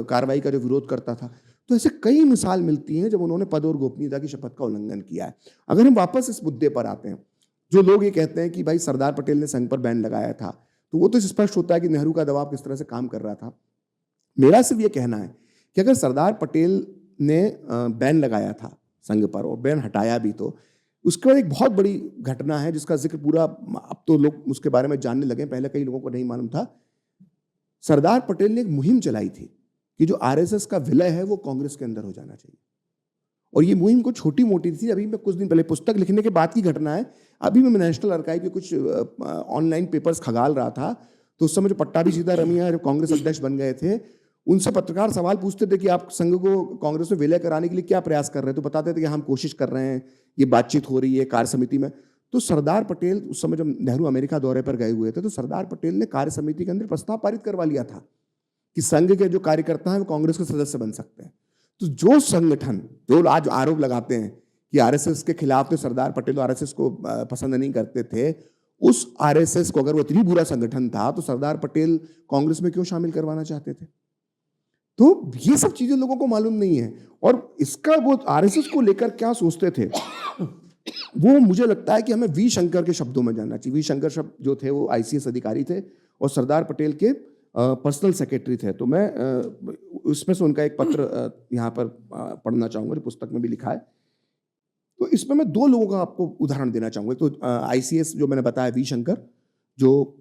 कार्रवाई का जो विरोध करता था। तो ऐसे कई मिसाल मिलती हैं जब उन्होंने पद और गोपनीयता की शपथ का उल्लंघन किया है। अगर हम वापस इस मुद्दे पर आते हैं, जो लोग ये कहते हैं कि भाई सरदार पटेल ने संघ पर बैन लगाया था, तो वो तो स्पष्ट होता है कि नेहरू का दबाव किस तरह से काम कर रहा था। मेरा सिर्फ ये कहना है कि अगर सरदार पटेल ने बैन लगाया था संघ पर और बैन हटाया भी, तो उसके बाद एक बहुत बड़ी घटना है जिसका जिक्र पूरा अब तो लोग उसके बारे में जानने लगे, पहले कई लोगों को नहीं मालूम था। सरदार पटेल ने एक मुहिम चलाई थी कि जो आरएसएस का विलय है वो कांग्रेस के अंदर हो जाना चाहिए। और ये मुहिम को छोटी मोटी थी। अभी मैं कुछ दिन पहले, पुस्तक लिखने के बाद की घटना है, अभी मैं नेशनल आर्काइव के कुछ ऑनलाइन पेपर्स खगाल रहा था, तो उस समय जो पट्टाभी सीतारमैया जो कांग्रेस अध्यक्ष बन गए थे, उनसे पत्रकार सवाल पूछते थे कि आप संघ को कांग्रेस में विलय कराने के लिए क्या प्रयास कर रहे हैं, तो बताते थे कि हम कोशिश कर रहे हैं, ये बातचीत हो रही है कार्य समिति में। तो सरदार पटेल उस समय जब नेहरू अमेरिका दौरे पर गए हुए थे, तो सरदार पटेल ने कार्य समिति के अंदर प्रस्ताव पारित करवा लिया था कि संघ के जो कार्यकर्ता हैं वो कांग्रेस के सदस्य बन सकते हैं। तो जो संगठन, जो आज आरोप लगाते हैं कि आरएसएस के खिलाफ थे, सरदार पटेल आरएसएस को पसंद नहीं करते थे, उस आरएसएस को अगर वो इतनी बुरा संगठन था तो सरदार पटेल कांग्रेस में क्यों शामिल करवाना चाहते थे? तो ये सब चीजें लोगों को मालूम नहीं है। और इसका वो आरएसएस को लेकर क्या सोचते थे, वो मुझे लगता है कि हमें वी शंकर के शब्दों में जानना चाहिए। वी शंकर शब्द जो थे वो आईसीएस अधिकारी थे और सरदार पटेल के पर्सनल सेक्रेटरी थे। तो मैं उसमें से उनका एक पत्र यहाँ पर पढ़ना चाहूँगा, जो पुस्तक में भी लिखा है। तो इसमें मैं 2 लोगों का आपको उदाहरण देना चाहूँगा। तो आईसीएस जो मैंने बताया, वी शंकर, जो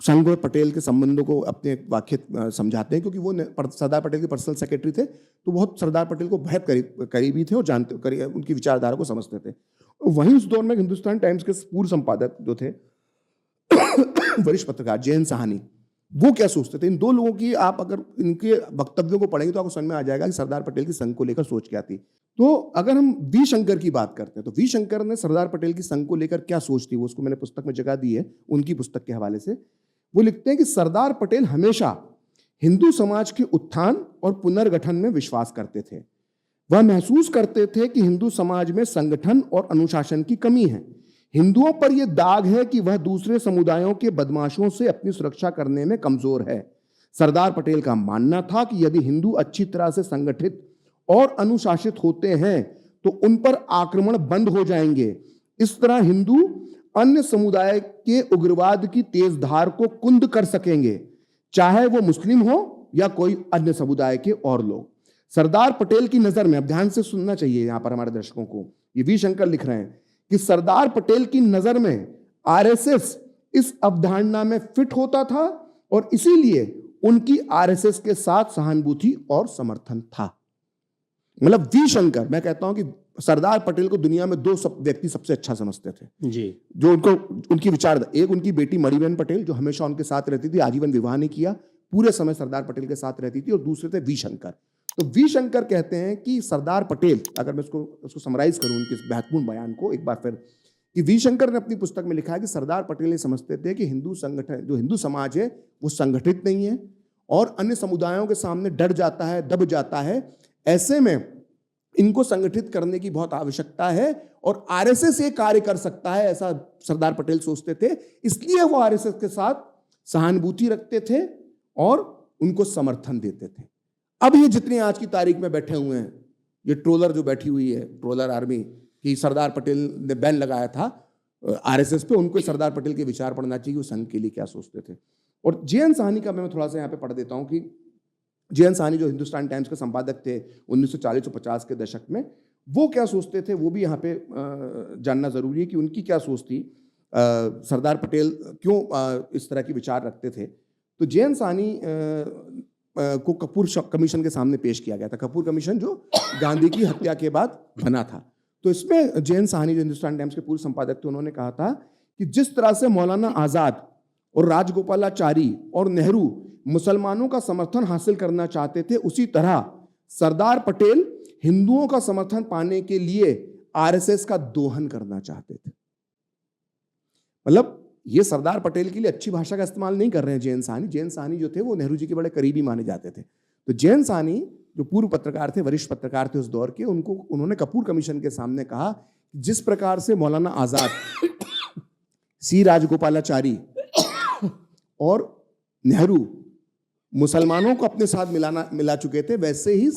संघ और पटेल के संबंधों को अपने वाक्य समझाते हैं, क्योंकि वो सरदार पटेल के पर्सनल सेक्रेटरी थे, तो बहुत सरदार पटेल को बहुत करीबी थे और जानते, उनकी विचारधारा को समझते थे। वहीं उस दौर में हिंदुस्तान टाइम्स के पूर्व संपादक जो थे वरिष्ठ पत्रकार जयंत साहनी, वो क्या सोचते थे। इन 2 लोगों की आप अगर इनके वक्तव्यों को पढ़ेंगे तो आपको समझ में आ जाएगा कि सरदार पटेल की संघ को लेकर सोच क्या थी। तो अगर हम वी शंकर की बात करते हैं, तो वी शंकर ने सरदार पटेल की संघ को लेकर क्या सोच थी, वो उसको मैंने पुस्तक में जगह दी है, उनकी पुस्तक के हवाले से। वो लिखते हैं कि सरदार पटेल हमेशा हिंदू समाज के उत्थान और पुनर्गठन में विश्वास करते थे। वह महसूस करते थे कि हिंदू समाज में संगठन और अनुशासन की कमी है। हिंदुओं पर यह दाग है कि वह दूसरे समुदायों के बदमाशों से अपनी सुरक्षा करने में कमजोर है। सरदार पटेल का मानना था कि यदि हिंदू अच्छी तरह से संगठित और अनुशासित होते हैं तो उन पर आक्रमण बंद हो जाएंगे। इस तरह हिंदू अन्य समुदाय के उग्रवाद की तेज धार को कुंद कर सकेंगे, चाहे वो मुस्लिम हो या कोई अन्य समुदाय के और लोग। सरदार पटेल की नजर में, अब ध्यान से सुनना चाहिए यहां पर हमारे दर्शकों को, ये वी शंकर लिख रहे हैं कि सरदार पटेल की नजर में आरएसएस इस अवधारणा में फिट होता था और इसीलिए उनकी आरएसएस के साथ सहानुभूति और समर्थन था। मतलब वी शंकर, मैं कहता हूं कि सरदार पटेल को दुनिया में 2 व्यक्ति सबसे अच्छा समझते थे जी, जो उनको, उनकी विचार, एक उनकी बेटी मणिबेन पटेल जो हमेशा उनके साथ रहती थी, आजीवन विवाह नहीं किया, पूरे समय सरदार पटेल के साथ रहती थी, और दूसरे थे वी शंकर। तो वी शंकर कहते हैं कि सरदार पटेल, अगर मैं उसको समराइज करूं उनके इस महत्वपूर्ण बयान को एक बार फिर, कि वी शंकर ने अपनी पुस्तक में लिखा है कि सरदार पटेल ये समझते थे कि हिंदू संगठन, जो हिंदू समाज है वो संगठित नहीं है और अन्य समुदायों के सामने डर जाता है, दब जाता है। ऐसे में इनको संगठित करने की बहुत आवश्यकता है और आरएसएस ये कार्य कर सकता है, ऐसा सरदार पटेल सोचते थे। इसलिए वो आरएसएस के साथ सहानुभूति रखते थे और उनको समर्थन देते थे। अब ये जितने आज की तारीख में बैठे हुए हैं, ये ट्रोलर जो बैठी हुई है, ट्रोलर आर्मी, कि सरदार पटेल ने बैन लगाया था आरएसएस पे, उनको सरदार पटेल के विचार पढ़ना चाहिए, वो संघ के लिए क्या सोचते थे। और जे.एन. साहनी का मैं थोड़ा सा यहाँ पे पढ़ देता हूँ कि जे.एन. साहनी जो हिंदुस्तान टाइम्स के संपादक थे 1940 और 50 के दशक में, वो क्या सोचते थे वो भी यहाँ पे जानना जरूरी है कि उनकी क्या सोच थी, सरदार पटेल क्यों इस तरह के विचार रखते थे। तो जे.एन. साहनी को कपूर कमीशन के सामने पेश किया गया था। कपूर कमीशन जो गांधी की हत्या के बाद बना था। तो इसमें जे.एन. साहनी जो हिंदुस्तान टाइम्स के पूर्व संपादक थे, उन्होंने कहा था कि जिस तरह से मौलाना आजाद और राजगोपालाचारी और नेहरू मुसलमानों का समर्थन हासिल करना चाहते थे, उसी तरह सरदार पटेल हिंदुओं का समर्थन पाने के लिए आरएसएस का दोहन करना चाहते थे। मतलब ये सरदार पटेल के लिए अच्छी भाषा का इस्तेमाल नहीं कर रहे हैं जे.एन. साहनी। जे.एन. साहनी जो थे वो नेहरू जी के बड़े करीबी माने जाते थे। तो जे.एन. साहनी जो पूर्व पत्रकार थे, वरिष्ठ पत्रकार थे उस दौर के, उन्होंने कपूर कमीशन के सामने कहा जिस प्रकार से मौलाना आजाद, सी राजगोपालाचारी और नेहरू मुसलमानों को अपने साथ मिला चुके थे, वैसे ही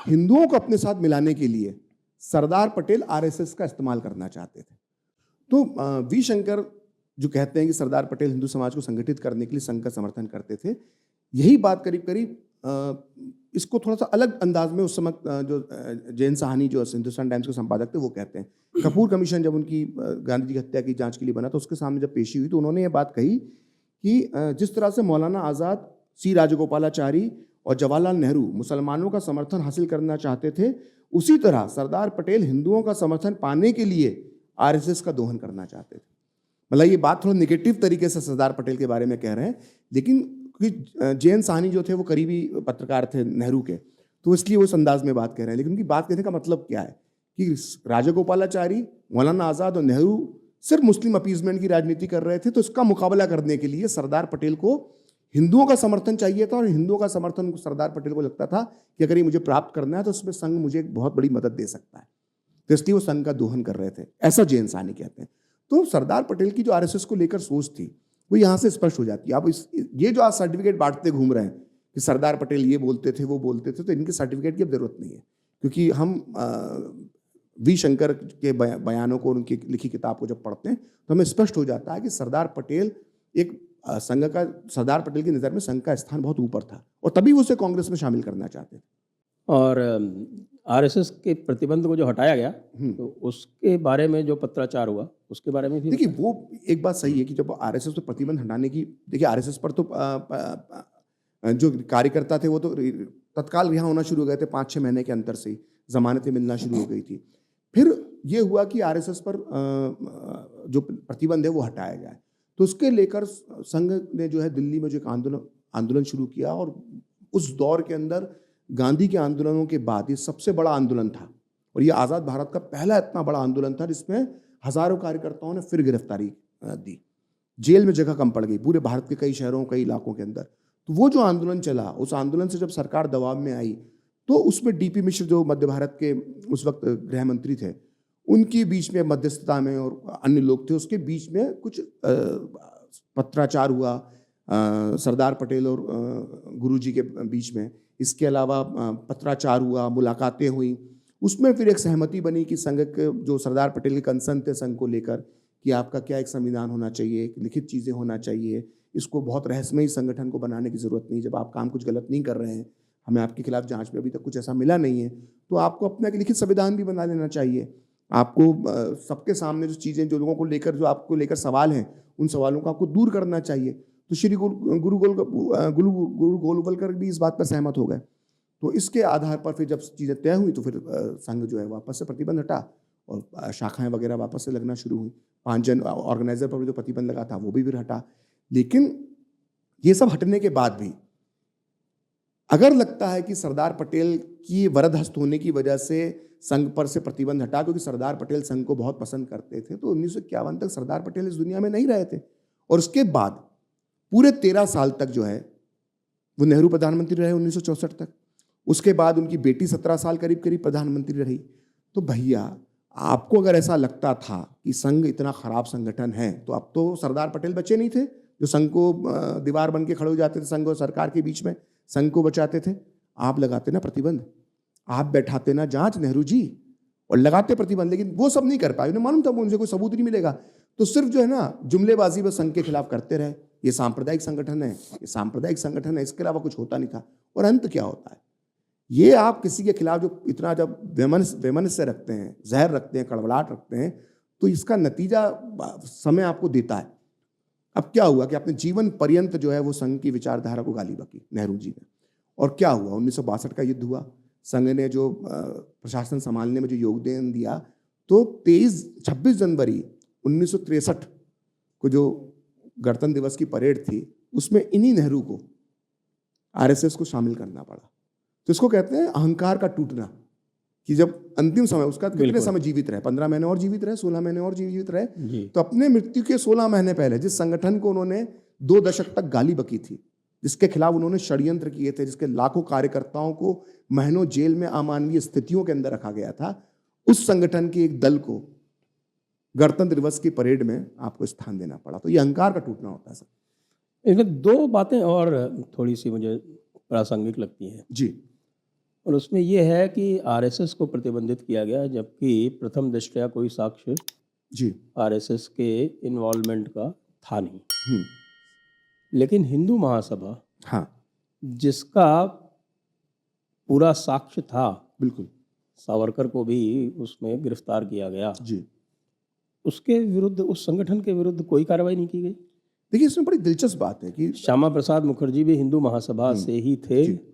हिंदुओं को अपने साथ मिलाने के लिए सरदार पटेल आरएसएस का इस्तेमाल करना चाहते थे। तो वी शंकर जो कहते हैं कि सरदार पटेल हिंदू समाज को संगठित करने के लिए संघ का समर्थन करते थे, यही बात करीब करीब इसको थोड़ा सा अलग अंदाज में उस समय जो जे.एन. साहनी जो हिंदुस्तान टाइम्स के संपादक थे वो कहते हैं। कपूर कमीशन जब उनकी गांधी जी की हत्या की जांच के लिए बना, तो उसके सामने जब पेशी हुई तो उन्होंने ये बात कही कि जिस तरह से मौलाना आजाद, सी राजगोपालाचारी और जवाहरलाल नेहरू मुसलमानों का समर्थन हासिल करना चाहते थे, उसी तरह सरदार पटेल हिंदुओं का समर्थन पाने के लिए आरएसएस का दोहन करना चाहते थे। मतलब ये बात थोड़ा निगेटिव तरीके से सरदार पटेल के बारे में कह रहे हैं, लेकिन जे.एन. साहनी जो थे वो करीबी पत्रकार थे नेहरू के, तो इसलिए वो इस अंदाज में बात कह रहे हैं। लेकिन उनकी बात कहने का मतलब क्या है कि राजगोपालाचारी, मौलाना आजाद और नेहरू सिर्फ मुस्लिम अपीजमेंट की राजनीति कर रहे थे, तो इसका मुकाबला करने के लिए सरदार पटेल को हिंदुओं का समर्थन चाहिए था, और हिंदुओं का समर्थन सरदार पटेल को लगता था कि अगर ये मुझे प्राप्त करना है तो उसमें संघ मुझे एक बहुत बड़ी मदद दे सकता है, तो इसलिए वो संघ का दोहन कर रहे थे, ऐसा जे.एन. साहनी कहते हैं। तो सरदार पटेल की जो आरएसएस को लेकर सोच थी वो यहाँ से स्पष्ट हो जाती है। अब ये जो आज सर्टिफिकेट बांटते घूम रहे हैं कि सरदार पटेल ये बोलते थे वो बोलते थे, तो इनके सर्टिफिकेट की अब जरूरत नहीं है, क्योंकि हम वी शंकर के बयानों को, उनकी लिखी किताब को जब पढ़ते हैं तो हमें स्पष्ट हो जाता है कि सरदार पटेल एक संघ का, सरदार पटेल की नज़र में संघ का स्थान बहुत ऊपर था, और तभी वो उसे कांग्रेस में शामिल करना चाहते थे। और आरएसएस के प्रतिबंध को जो हटाया गया, तो उसके बारे में जो पत्राचार हुआ उसके बारे में भी देखिए, वो एक बात सही है कि जब आरएसएस पर प्रतिबंध हटाने की, देखिए आरएसएस पर तो जो कार्यकर्ता थे वो तो तत्काल रिहा होना शुरू हो गए थे, 5-6 महीने के अंतर से जमानतें मिलना शुरू हो गई थी। फिर ये हुआ कि आरएसएस पर जो प्रतिबंध है वो हटाया जाए, तो उसके लेकर संघ ने जो है दिल्ली में जो एक आंदोलन शुरू किया, और उस दौर के अंदर गांधी के आंदोलनों के बाद ये सबसे बड़ा आंदोलन था, और ये आज़ाद भारत का पहला इतना बड़ा आंदोलन था जिसमें हजारों कार्यकर्ताओं ने फिर गिरफ्तारी दी, जेल में जगह कम पड़ गई पूरे भारत के कई शहरों, कई इलाकों के अंदर। तो वो जो आंदोलन चला, उस आंदोलन से जब सरकार दबाव में आई, तो उसमें डी.पी. मिश्र जो मध्य भारत के उस वक्त गृह मंत्री थे, उनके बीच में मध्यस्थता में, और अन्य लोग थे उसके बीच में कुछ पत्राचार हुआ सरदार पटेल और गुरुजी के बीच में। इसके अलावा पत्राचार हुआ, मुलाकातें हुई, उसमें फिर एक सहमति बनी कि संघ के जो सरदार पटेल के कंसर्न थे संघ को लेकर कि आपका क्या एक संविधान होना चाहिए, एक लिखित चीज़ें होना चाहिए, इसको बहुत रहस्यमयी संगठन को बनाने की ज़रूरत नहीं, जब आप काम कुछ गलत नहीं कर रहे हैं, हमें आपके खिलाफ जांच में अभी तक कुछ ऐसा मिला नहीं है, तो आपको अपना एक लिखित संविधान भी बना लेना चाहिए। आपको सबके सामने जो चीज़ें, जो लोगों को लेकर, जो आपको लेकर सवाल हैं, उन सवालों को आपको दूर करना चाहिए। तो श्री गुरु गोलवलकर भी इस बात पर सहमत हो गए। तो इसके आधार पर फिर जब चीज़ें तय हुई तो फिर संघ जो है वापस से प्रतिबंध हटा, और शाखाएं वगैरह वापस से लगना शुरू हुई। 5 जन ऑर्गेनाइजर पर जो प्रतिबंध लगा था वो भी फिर हटा। लेकिन ये सब हटने के बाद भी अगर लगता है कि सरदार पटेल की वरद हस्त होने की वजह से संघ पर से प्रतिबंध हटा, क्योंकि सरदार पटेल संघ को बहुत पसंद करते थे, तो 1951 तक सरदार पटेल इस दुनिया में नहीं रहे थे। और उसके बाद पूरे 13 साल तक जो है वो नेहरू प्रधानमंत्री रहे 1964 तक। उसके बाद उनकी बेटी 17 साल करीब करीब प्रधानमंत्री रही। तो भैया आपको अगर ऐसा लगता था कि संघ इतना खराब संगठन है, तो अब तो सरदार पटेल बचे नहीं थे जो संघ को दीवार बन के खड़े हो जाते थे संघ और सरकार के बीच में, संघ को बचाते थे। आप लगाते ना प्रतिबंध, आप बैठाते ना जांच नेहरू जी, और लगाते प्रतिबंध, लेकिन वो सब नहीं कर पाए। उन्हें मालूम था उनसे कोई सबूत नहीं मिलेगा, तो सिर्फ जो है ना जुमलेबाजी बस संघ के खिलाफ करते रहे। ये सांप्रदायिक संगठन है, ये सांप्रदायिक संगठन है, इसके अलावा कुछ होता नहीं था। और अंत क्या होता है, ये आप किसी के खिलाफ जो इतना जब वैमनस्य रखते हैं, जहर रखते हैं, कड़वड़ाहट रखते हैं, तो इसका नतीजा समय आपको देता है। अब क्या हुआ कि अपने जीवन पर्यंत जो है वो संघ की विचारधारा को गाली बकी नेहरू जी ने। और क्या हुआ, 1962 का युद्ध हुआ, संघ ने जो प्रशासन संभालने में जो योगदान दिया, तो 26 जनवरी 1963 को जो गणतंत्र दिवस की परेड थी, उसमें इन्हीं नेहरू को आरएसएस को शामिल करना पड़ा। तो इसको कहते हैं अहंकार का टूटना, कि जब अंतिम समय उसका कितने समय जीवित रहे, 15 महीने और जीवित रहे, 16 महीने और जीवित रहे, तो अपने मृत्यु के 16 महीने पहले जिस संगठन को उन्होंने 2 दशक तक गाली बकी थी, जिसके खिलाफ उन्होंने षड्यंत्र किए थे, जिसके लाखों कार्यकर्ताओं को महीनों जेल में अमानवीय स्थितियों के अंदर रखा गया था, उस संगठन के एक दल को गणतंत्र दिवस की परेड में आपको स्थान देना पड़ा। तो ये अहंकार का टूटना होता है सर। इसमें 2 बातें और थोड़ी सी मुझे प्रासंगिक लगती हैं जी। और उसमें ये है कि आरएसएस को प्रतिबंधित किया गया, जबकि प्रथम दृष्टया कोई साक्ष्य जी। आरएसएस के इन्वॉल्वमेंट का था नहीं। लेकिन हिंदू महासभा, हाँ, जिसका पूरा साक्ष्य था, बिल्कुल, सावरकर को भी उसमें गिरफ्तार किया गया जी, उसके विरुद्ध, उस संगठन के विरुद्ध कोई कार्रवाई नहीं की गई। देखिए इसमें बड़ी दिलचस्प बात है कि श्यामा प्रसाद मुखर्जी भी हिंदू महासभा से ही थे,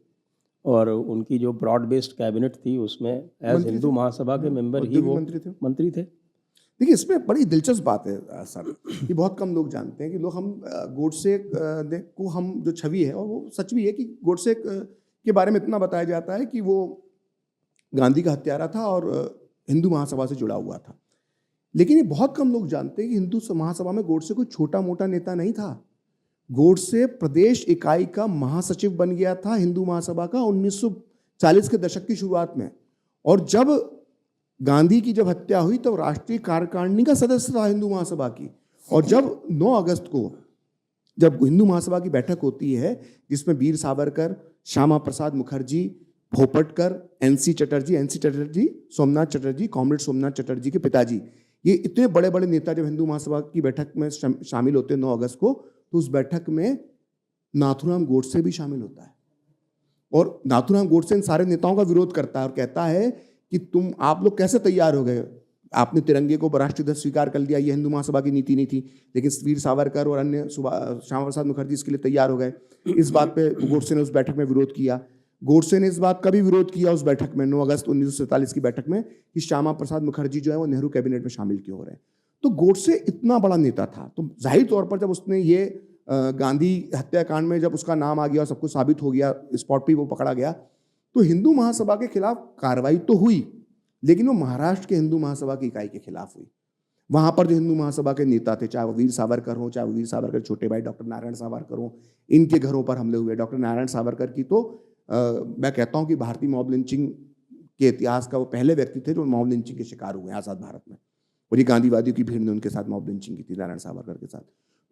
और उनकी जो ब्रॉड बेस्ड कैबिनेट थी उसमें एज हिंदू महासभा के मेंबर ही वो मंत्री थे। देखिए इसमें बड़ी दिलचस्प बात है सर, कि बहुत कम लोग जानते हैं कि लोग हम गोडसे को हम जो छवि है, और वो सच भी है कि गोडसे के बारे में इतना बताया जाता है कि वो गांधी का हत्यारा था और हिंदू महासभा से जुड़ा हुआ था। लेकिन ये बहुत कम लोग जानते हैं कि हिंदू महासभा में गोडसे कोई छोटा मोटा नेता नहीं था। गोडसे प्रदेश इकाई का महासचिव बन गया था हिंदू महासभा का 1940 के दशक की शुरुआत में। और जब गांधी की जब हत्या हुई तब राष्ट्रीय कार्यकारिणी का सदस्य था हिंदू महासभा की। और जब 9 अगस्त को जब हिंदू महासभा की बैठक होती है, जिसमें वीर सावरकर, श्यामा प्रसाद मुखर्जी, भोपटकर, एनसी चटर्जी, सोमनाथ चटर्जी, कॉमरेड सोमनाथ चटर्जी के पिताजी, ये इतने बड़े बड़े नेता जब हिंदू महासभा की बैठक में शामिल होते हैं 9 अगस्त को, तो उस बैठक में नाथूराम गोडसे भी शामिल होता है। और नाथूराम गोडसे इन सारे नेताओं का विरोध करता है और कहता है कि आप लोग कैसे तैयार हो गए, आपने तिरंगे को राष्ट्रीय ध्वज स्वीकार कर लिया, ये हिंदू महासभा की नीति नहीं थी। लेकिन वीर सावरकर और अन्य श्यामा प्रसाद मुखर्जी इसके लिए तैयार हो गए। इस बात पे गोडसे ने उस बैठक में विरोध किया। गोडसे ने इस बात का भी विरोध किया उस बैठक में, 9 अगस्त 1947 की बैठक में, कि श्यामा प्रसाद मुखर्जी जो है वो नेहरू कैबिनेट में शामिल क्यों हो रहे हैं। तो गोडसे इतना बड़ा नेता था, तो जाहिर तौर पर जब उसने ये गांधी हत्याकांड में जब उसका नाम आ गया और सब कुछ साबित हो गया, स्पॉट पे वो पकड़ा गया, तो हिंदू महासभा के खिलाफ कार्रवाई तो हुई, लेकिन वो महाराष्ट्र के हिंदू महासभा की इकाई के खिलाफ हुई। वहां पर जो हिंदू महासभा के नेता थे, चाहे वो वीर सावरकर हो, चाहे वो वीर सावरकर छोटे भाई डॉक्टर नारायण सावरकर हो, इनके घरों पर हमले हुए। डॉक्टर नारायण सावरकर की तो मैं कहता हूं कि भारतीय मॉब लिंचिंग के इतिहास का वो पहले व्यक्ति थे जो मॉब लिंचिंग के शिकार हुए आज़ाद भारत में, और ये गांधीवादियों की भीड़ ने उनके साथ मॉब लिंचिंग की थी, नारायण सावरकर के साथ।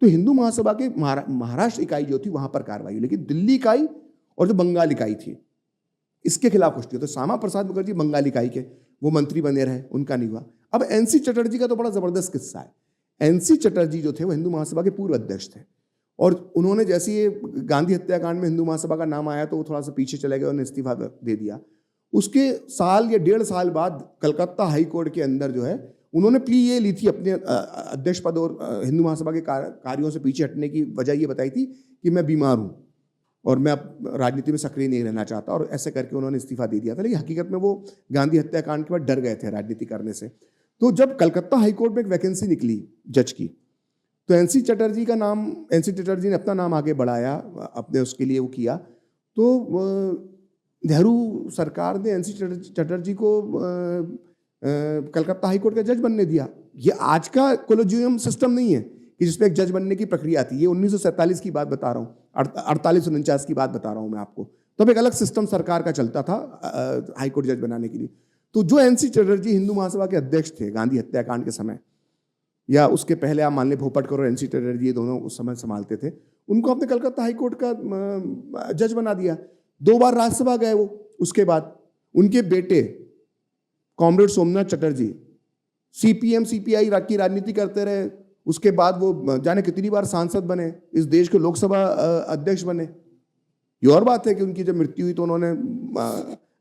तो हिंदू महासभा के महाराष्ट्र इकाई जो थी वहां पर कार्रवाई हुई, लेकिन दिल्ली इकाई और जो बंगाल इकाई थी इसके खिलाफ कुछ नहीं। तो श्यामा प्रसाद मुखर्जी बंगाल इकाई के वो मंत्री बने रहे, उनका नहीं हुआ। अब एनसी चटर्जी का तो बड़ा जबरदस्त किस्सा है। एनसी चटर्जी जो थे वो हिंदू महासभा के पूर्व अध्यक्ष थे, और उन्होंने जैसे ये गांधी हत्याकांड में हिंदू महासभा का नाम आया तो वो थोड़ा सा पीछे चले गए, उन्होंने इस्तीफा दे दिया। उसके साल या 1.5 साल बाद कलकत्ता हाई कोर्ट के अंदर जो है उन्होंने प्ली ये ली थी अपने अध्यक्ष पद और हिंदू महासभा के कार्यों से पीछे हटने की वजह ये बताई थी कि मैं बीमार हूँ और मैं अब राजनीति में सक्रिय नहीं रहना चाहता, और ऐसे करके उन्होंने इस्तीफा दे दिया था। लेकिन हकीकत में वो गांधी हत्याकांड के बाद डर गए थे राजनीति करने से। तो जब कलकत्ता हाईकोर्ट में एक वैकेंसी निकली जज की, तो एनसी चटर्जी का नाम, एनसी चटर्जी ने अपना नाम आगे बढ़ाया, अपने उसके लिए वो किया। तो नेहरू सरकार ने एनसी चटर्जी को कलकत्ता हाई कोर्ट का जज बनने दिया। ये आज का कोलेजियम सिस्टम नहीं है कि जिसमें एक जज बनने की प्रक्रिया थी। ये 1947 की बात बता रहा हूँ, 48-49 की बात बता रहा हूँ मैं आपको। तब एक अलग सिस्टम सरकार का चलता था हाई कोर्ट जज बनाने के लिए। तो जो एनसी चटर्जी हिंदू महासभा के अध्यक्ष थे गांधी हत्याकांड के समय, या उसके पहले आप मान लें भोपटकर और एनसी चटर्जी, ये दोनों उस समय संभालते थे, उनको आपने कलकत्ता हाई कोर्ट का जज बना दिया। 2 बार राज्यसभा गए वो। उसके बाद उनके बेटे comrade Somnath Chatterjee CPM CPI की राजनीति करते रहे। उसके बाद वो जाने कितनी बार सांसद बने, इस देश के लोकसभा अध्यक्ष बने। ये और बात है कि उनकी जब मृत्यु हुई तो उन्होंने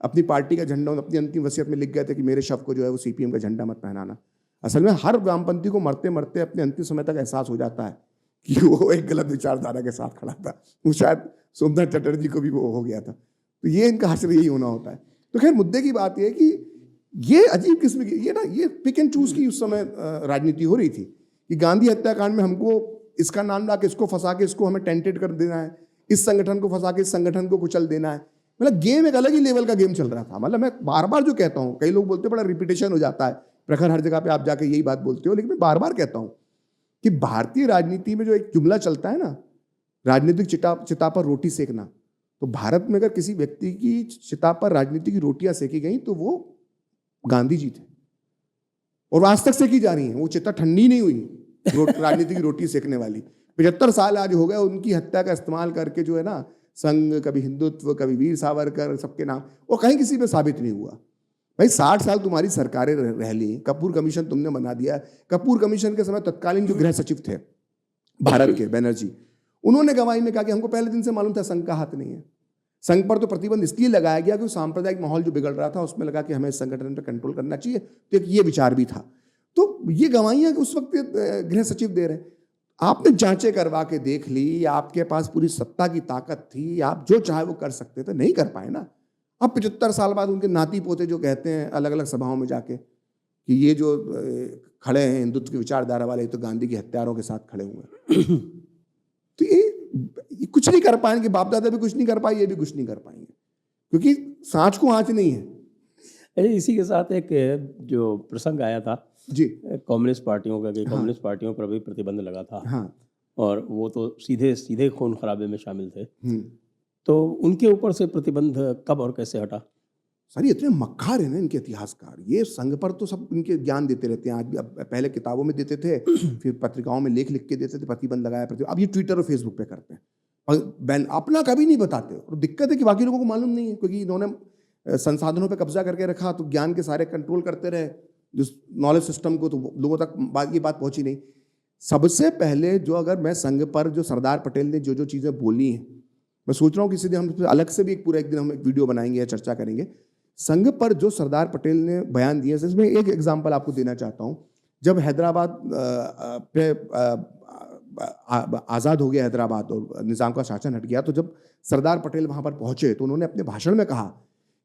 अपनी पार्टी का झंडा अपनी अंतिम वसीयत में लिख गए थे कि मेरे शव को जो है वो सीपीएम का झंडा मत पहनाना। असल में हर वामपंथी को मरते मरते अपने अंतिम समय तक एहसास हो जाता है कि वो एक गलत विचारधारा के साथ खड़ा था। वो शायद सोमनाथ चटर्जी को भी वो हो गया था। तो ये इनका हश्र यही होना होता है। तो खैर मुद्दे की बात ये है कि ये अजीब किस्म की ये पिक एंड चूज की उस समय राजनीति हो रही थी कि गांधी हत्याकांड में हमको इसका नाम ला के इसको फंसा के इसको हमें टेंटेड कर देना है, इस संगठन को फंसा के इस संगठन को कुचल देना है। मतलब गेम एक अलग ही लेवल का गेम चल रहा था। मतलब मैं बार बार जो कहता हूँ, कई लोग बोलते बड़ा रिपीटेशन हो जाता है, प्रखर हर जगह पे आप जाके यही बात बोलते हो, लेकिन मैं बार बार कहता हूँ कि भारतीय राजनीति में जो एक जुमला चलता है ना, राजनीतिक चिता पर रोटी सेकना, तो भारत में अगर किसी व्यक्ति की चिता पर राजनीति की रोटियां सेकी गई तो वो गांधी जी थे, और आज तक सेकी जा रही हैं। वो चिता ठंडी नहीं हुई राजनीति की रोटी सेकने वाली। 75 साल आज हो गए उनकी हत्या का इस्तेमाल करके जो है ना, संघ, कभी हिंदुत्व, कभी वीर सावरकर, सबके नाम, वो कहीं किसी पे साबित नहीं हुआ। भाई 60 साल तुम्हारी सरकारें रह ली, कपूर कमीशन तुमने बना दिया। कपूर कमीशन के समय तत्कालीन जो गृह सचिव थे भारत के, बनर्जी, उन्होंने गवाही में कहा कि हमको पहले दिन से मालूम था संघ का हाथ नहीं है। संघ पर तो प्रतिबंध इसलिए लगाया गया कि सांप्रदायिक माहौल जो बिगड़ रहा था उसमें लगा कि हमें इस संगठन पर कंट्रोल करना चाहिए, तो एक ये विचार भी था। तो ये गवाहियां उस वक्त गृह सचिव दे रहे हैं। आपने जांचें करवा के देख ली, आपके पास पूरी सत्ता की ताकत थी, आप जो चाहे वो कर सकते थे, नहीं कर पाए ना। अब 75 साल बाद उनके नाती पोते जो कहते हैं अलग अलग सभाओं में जाके कि ये जो खड़े हैं हिंदुत्व की विचारधारा वाले, तो गांधी के हत्यारों के साथ खड़े हुए हैं। तो ये कुछ नहीं कर पाएंगे, बाप दादा भी कुछ नहीं कर पाए, ये भी कुछ नहीं कर पाएंगे, क्योंकि सांच को आंच नहीं है। अरे इसी के साथ एक जो प्रसंग आया था जी, कम्युनिस्ट पार्टियों का, कम्युनिस्ट पार्टियों पर भी प्रतिबंध लगा था। हाँ, और वो तो सीधे खून खराबे में शामिल थे। तो उनके ऊपर से प्रतिबंध कब और कैसे हटा? सर ये इतने मक्कार हैं ना इनके इतिहासकार, ये संघ पर तो सब इनके ज्ञान देते रहते हैं। आज भी, पहले किताबों में देते थे, फिर पत्रिकाओं में लेख लिख के देते थे, प्रतिबंध लगाया प्रतिबंध। अब ये ट्विटर और फेसबुक पे करते हैं, और अपना कभी नहीं बताते। और दिक्कत है कि बाकी लोगों को मालूम नहीं है, क्योंकि इन्होंने संसाधनों पर कब्जा करके रखा, तो ज्ञान के सारे कंट्रोल करते रहे जिस नॉलेज सिस्टम को, तो लोगों तक ये बात पहुंची नहीं। सबसे पहले जो, अगर मैं संघ पर जो सरदार पटेल ने जो चीज़ें बोली हैं, मैं सोच रहा हूँ किसी दिन हम अलग से भी एक दिन हम एक वीडियो बनाएंगे या चर्चा करेंगे। संघ पर जो सरदार पटेल ने बयान दिए, इसमें एक एग्जांपल आपको देना चाहता हूँ। जब हैदराबाद पे आज़ाद हो गया हैदराबाद और निज़ाम का शासन हट गया, तो जब सरदार पटेल वहाँ पर पहुँचे तो उन्होंने अपने भाषण में कहा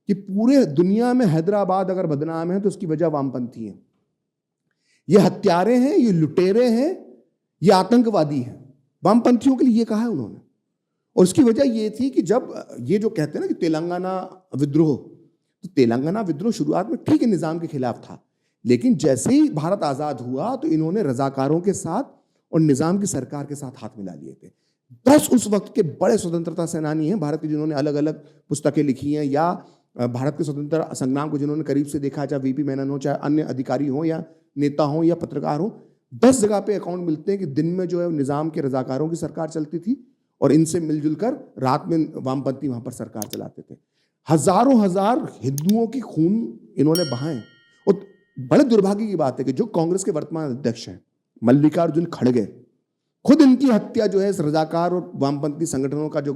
कि पूरे दुनिया में हैदराबाद अगर बदनाम है तो उसकी वजह वामपंथी है। ये हत्यारे हैं, ये लुटेरे हैं, ये आतंकवादी हैं। वामपंथियों के लिए ये कहा है उन्होंने। और उसकी वजह ये थी कि जब ये जो कहते हैं ना कि तेलंगाना विद्रोह, तो तेलंगाना विद्रोह शुरुआत में ठीक है निज़ाम के खिलाफ था, लेकिन जैसे ही भारत आज़ाद हुआ तो इन्होंने रजाकारों के साथ और निज़ाम की सरकार के साथ हाथ मिला लिए थे। 10 उस वक्त के बड़े स्वतंत्रता सेनानी हैं भारत के, जिन्होंने अलग अलग पुस्तकें लिखी हैं, या भारत के स्वतंत्रता संग्राम को जिन्होंने करीब से देखा, चाहे वीपी मेनन हो, चाहे अन्य अधिकारी हो, या नेता हो, या पत्रकार हो। 10 जगह पे अकाउंट मिलते हैं कि दिन में जो है निज़ाम के रजाकारों की सरकार चलती थी और इनसे मिलजुल कर रात में वामपंथी वहाँ पर सरकार चलाते थे। हजारों हजार हिंदुओं की खून इन्होंने बहाए। और बड़े दुर्भाग्य की बात है कि जो कांग्रेस के वर्तमान अध्यक्ष हैं मल्लिकार्जुन खड़गे, खुद इनकी हत्या जो है इस रजाकार और वामपंथी संगठनों का जो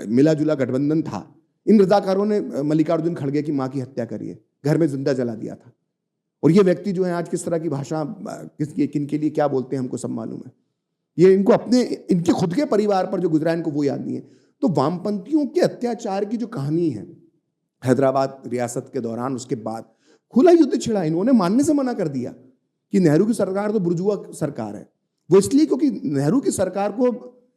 मिला जुला गठबंधन था, इन रजाकारों ने मल्लिकार्जुन खड़गे की मां की हत्या करी है, घर में जिंदा जला दिया था। और ये व्यक्ति जो है आज किस तरह की भाषा किन के लिए क्या बोलते हैं हमको सब मालूम है। ये इनको अपने, इनके खुद के परिवार पर जो गुजरा है इनको वो याद नहीं है। तो वामपंथियों के अत्याचार की जो कहानी है हैदराबाद रियासत के दौरान, उसके बाद खुला युद्ध छिड़ा। इन्होंने मानने से मना कर दिया कि नेहरू की सरकार तो बुर्जुआ सरकार है। वो इसलिए क्योंकि नेहरू की सरकार को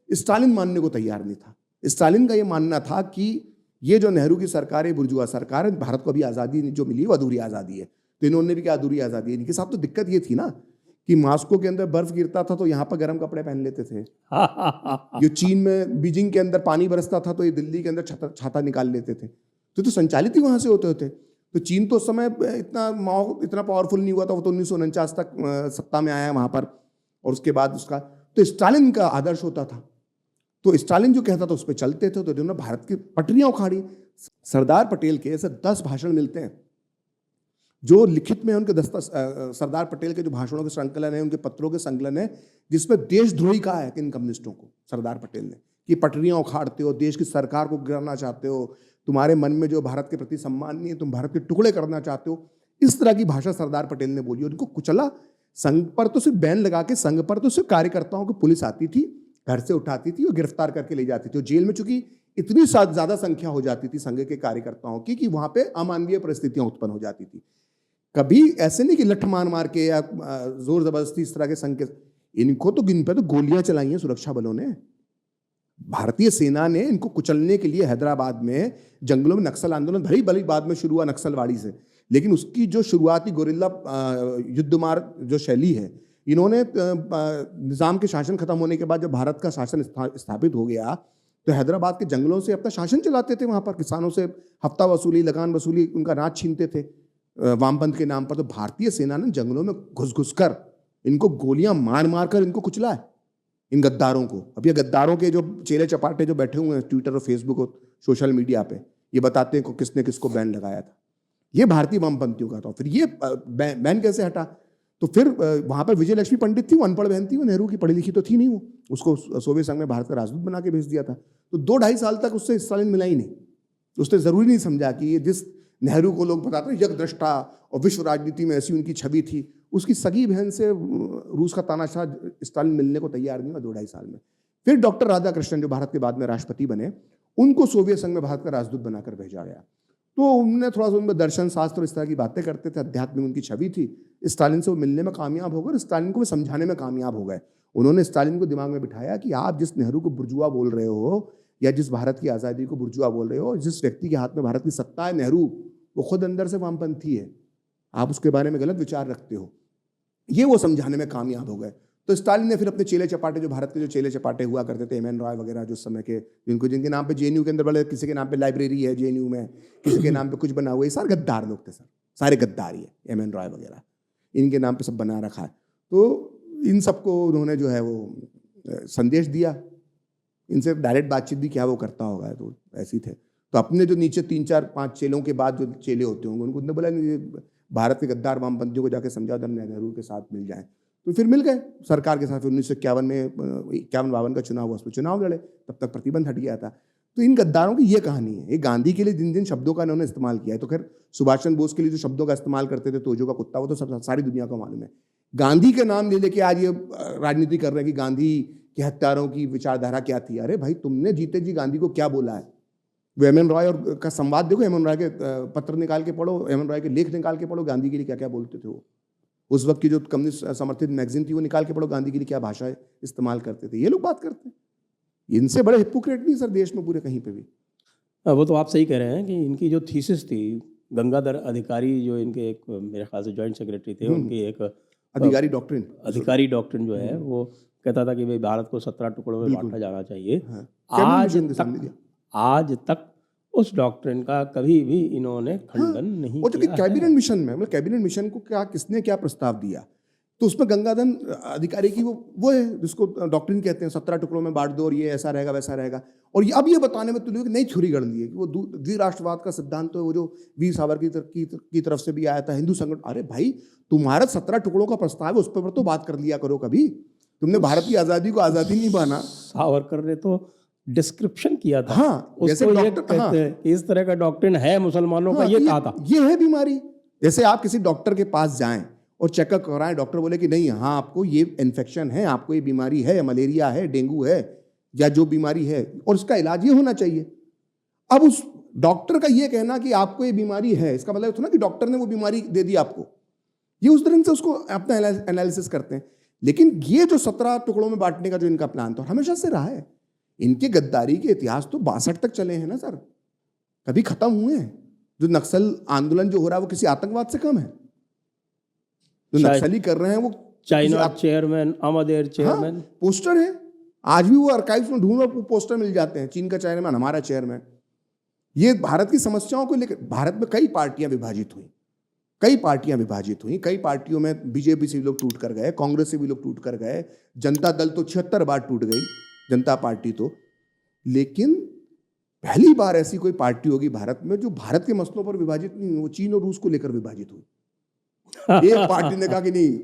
स्टालिन मानने को तैयार नहीं था। स्टालिन का ये मानना था कि ये जो नेहरू की सरकार है बुर्जुआ सरकार है, भारत को अभी आज़ादी जो मिली है वो अधूरी आज़ादी है। तो इन्होंने भी क्या अधूरी आज़ादी है। इनके साथ तो दिक्कत ये थी ना कि मॉस्को के अंदर बर्फ गिरता था तो यहाँ पर गर्म कपड़े पहन लेते थे। जो चीन में बीजिंग के अंदर पानी बरसता था तो ये दिल्ली के अंदर छाता निकाल लेते थे। तो संचालित ही वहाँ से होते थे। तो चीन तो उस समय इतना पावरफुल नहीं हुआ था। वो तो 1949 तक सत्ता में आया वहाँ पर, और उसके बाद उसका तो स्टालिन का आदर्श होता था। तो स्टालिन जो कहता था उस पर चलते थे। तो इन्होंने भारत की पटरियाँ उखाड़ी। सरदार पटेल के ऐसे 10 भाषण मिलते हैं जो लिखित में उनके सरदार पटेल के जो भाषणों के संकलन है, उनके पत्रों के संकलन है, जिसमें देशद्रोही कहा है कि इन कम्युनिस्टों को सरदार पटेल ने कि पटरियाँ उखाड़ते हो, देश की सरकार को गिराना चाहते हो, तुम्हारे मन में जो भारत के प्रति सम्मान नहीं है, तुम भारत के टुकड़े करना चाहते हो। इस तरह की भाषा सरदार पटेल ने बोली। उनको कुचला। संघ पर तो सिर्फ बैन लगा के, संघ पर तो सिर्फ कार्यकर्ताओं की पुलिस आती थी, घर से उठाती थी और गिरफ्तार करके ले जाती थी। और जेल में चूंकि इतनी ज्यादा संख्या हो जाती थी संघ के कार्यकर्ताओं की कि वहां पे अमानवीय परिस्थितियां उत्पन्न हो जाती थी। कभी ऐसे नहीं कि लठ मार के या जोर जबरदस्ती इस तरह के संघ के, इनको तो इन पे तो गोलियां चलाई हैं सुरक्षा बलों ने। भारतीय सेना ने इनको कुचलने के लिए हैदराबाद में जंगलों में नक्सल आंदोलन भरी भली बाद में शुरू हुआ नक्सलवाड़ी से, लेकिन उसकी जो शुरुआती गोरिल्ला युद्धमार जो शैली है, इन्होंने निजाम के शासन खत्म होने के बाद जब भारत का शासन स्थापित हो गया तो हैदराबाद के जंगलों से अपना शासन चलाते थे। वहाँ पर किसानों से हफ्ता वसूली, लगान वसूली, उनका राज छीनते थे वामपंथ के नाम पर। तो भारतीय सेना ने जंगलों में घुस कर इनको गोलियां मार कर इनको कुचला है, इन गद्दारों को। अब ये गद्दारों के जो चेले चपाटे जो बैठे हुए हैं ट्विटर और फेसबुक और सोशल मीडिया पे, ये बताते हैं कि किसने किसको बैन लगाया था। ये भारतीय वामपंथियों का था। फिर ये बैन कैसे हटा? तो फिर वहां पर विजय लक्ष्मी पंडित थी, वो अनपढ़ बहन थी, वो नेहरू की पढ़ी लिखी तो थी नहीं, वो उसको सोवियत संघ में भारत का राजदूत बना के भेज दिया था। तो 2-2.5 साल तक उससे स्टालिन मिला ही नहीं। उसने जरूरी नहीं समझा कि ये जिस नेहरू को लोग बताते हैं यज्ञ दृष्टा और विश्व राजनीति में ऐसी उनकी छवि थी, उसकी सगी बहन से रूस का तानाशाह स्टालिन मिलने को तैयार नहीं हुआ 2-2.5 साल में। फिर डॉक्टर राधाकृष्णन जो भारत के बाद में राष्ट्रपति बने, उनको सोवियत संघ में भारत का राजदूत बनाकर भेजा गया। तो उनने थोड़ा सा उनमें दर्शन शास्त्र इस तरह की बातें करते थे, अध्यात्म में उनकी छवि थी। स्टालिन से वो मिलने में कामयाब हो गए और स्टालिन को वो समझाने में कामयाब हो गए। उन्होंने स्टालिन को दिमाग में बिठाया कि आप जिस नेहरू को बुर्जुआ बोल रहे हो या जिस भारत की आज़ादी को बुर्जुआ बोल रहे हो, जिस व्यक्ति के हाथ में भारत की सत्ता है नेहरू, वो खुद अंदर से वामपंथी है, आप उसके बारे में गलत विचार रखते हो। ये वो समझाने में कामयाब हो गए। तो स्टालिन ने फिर अपने चेले चपाटे, जो भारत के जो चेले चपाटे हुआ करते थे, एम एन रॉय वगैरह, जो समय के जिनके नाम पे जेएनयू के अंदर बड़े, किसी के नाम पे लाइब्रेरी है जेएनयू में, किसी के नाम पे कुछ बना हुआ है, सारे गद्दार लोग थे सर, सारे गद्दार ही है, एम एन रॉय वगैरह, इनके नाम पे सब बना रखा है। तो इन सबको उन्होंने जो है वो संदेश दिया। इनसे डायरेक्ट बातचीत भी क्या वो करता होगा, तो ऐसे थे। तो अपने जो नीचे 3-4-5 चेलों के बाद जो चेले होते होंगे, उनको उन्होंने बोला भारत के गद्दार वामपंथियों को जाके समझा दो, नेहरू के साथ मिल जाए। तो फिर मिल गए सरकार के साथ। 1951 में 51-52 का चुनाव हुआ, उस पर चुनाव लड़े, तब तक प्रतिबंध हट गया था। तो इन गद्दारों की ये कहानी है। ये गांधी के लिए जिन जिन शब्दों का इन्होंने इस्तेमाल किया है, तो खैर सुभाष चंद्र बोस के लिए जो शब्दों का इस्तेमाल करते थे, तोजो का कुत्ता, वो तो सब सारी दुनिया को मालूम है। गांधी के नाम ले लेके आज ये राजनीति कर रहे हैं कि गांधी के हत्यारों की विचारधारा क्या थी। अरे भाई, तुमने जीते जी गांधी को क्या बोला है? वो एम एन रॉय और का संवाद देखो, एम एन रॉय के पत्र निकाल के पढ़ो, एम एन रॉय के लेख निकाल के पढ़ो, गांधी के लिए क्या क्या बोलते थे वो। उस वक्त की जो कम्युनिस्ट समर्थित मैगजीन थी वो निकाल के पढ़ो, गांधी के लिए क्या भाषा इस्तेमाल करते थे। ये लोग बात करते हैं। इनसे बड़े हिपोक्रेट नहीं सर देश में पूरे कहीं पे भी। वो तो आप सही कह रहे हैं कि इनकी जो थीसिस थी, गंगाधर अधिकारी जो इनके एक मेरे ख्याल से जॉइंट सेक्रेटरी थे, उनकी एक अधिकारी डॉक्ट्रिन जो है वो कहता था कि भाई भारत को 17 टुकड़ों में बांटा जाना चाहिए। आज तक उस डॉक्ट्रिन का कभी भी इन्होंने खंडन नहीं किया। कैबिनेट मिशन में, मतलब कैबिनेट मिशन को क्या किसने क्या प्रस्ताव दिया, तो उसमें गंगाधर अधिकारी की वो है जिसको डॉक्ट्रिन कहते हैं, 17 टुकड़ों में बांट दो और ये ऐसा रहेगा वैसा रहेगा। और अब ये बताने में तुझे नई छुरी गढ़ ली है कि वो द्विराष्ट्रवाद का सिद्धांत तो वो जो वीर सावरकर की तरफ से भी आया था, हिंदू संगठन। अरे भाई, तुम्हारा 17 टुकड़ों का प्रस्ताव है, उस पर तो बात कर लिया करो कभी। तुमने भारत की आज़ादी को आज़ादी नहीं माना। सावरकर ने तो डिस्क्रिप्शन किया था। हाँ, जैसे कहते हैं कि इस तरह का डॉक्ट्रिन है मुसलमानों का, ये कहा था। ये है बीमारी। जैसे आप किसी डॉक्टर के पास जाएं और चेकअप कराएं, डॉक्टर बोले कि नहीं, हाँ आपको ये इन्फेक्शन है, आपको ये बीमारी है, मलेरिया है, डेंगू है, या जो बीमारी है, और इसका इलाज ये होना चाहिए। अब उस डॉक्टर का ये कहना कि आपको ये बीमारी है, इसका मतलब थोड़ा कि डॉक्टर ने वो बीमारी दे दी आपको। ये उस तरह से उसको अपना एनालिसिस करते हैं। लेकिन ये जो 17 टुकड़ों में बांटने का जो इनका प्लान था, हमेशा से रहा है। इनके गद्दारी के इतिहास तो 62 तक चले हैं ना सर, कभी खत्म हुए हैं? जो नक्सल आंदोलन जो हो रहा है वो किसी आतंकवाद से कम है? जो नक्सली कर रहे हैं वो चाइना चेयरमैन, अमदेर चेयरमैन, हाँ, पोस्टर है। आज भी वो आर्काइव्स में ढूंढो, वो पोस्टर मिल जाते हैं। चीन का चेयरमैन, हमारा चेयरमैन। ये भारत की समस्याओं को लेकर भारत में कई पार्टियां विभाजित हुई, कई पार्टियों में बीजेपी से भी लोग टूट कर गए, कांग्रेस से भी लोग टूट कर गए, जनता दल तो 76 बार टूट गई, जनता पार्टी तो। लेकिन पहली बार ऐसी कोई पार्टी होगी भारत में जो भारत के मसलों पर विभाजित नहीं हुई, वो चीन और रूस को लेकर विभाजित हुई। एक पार्टी ने कहा कि नहीं,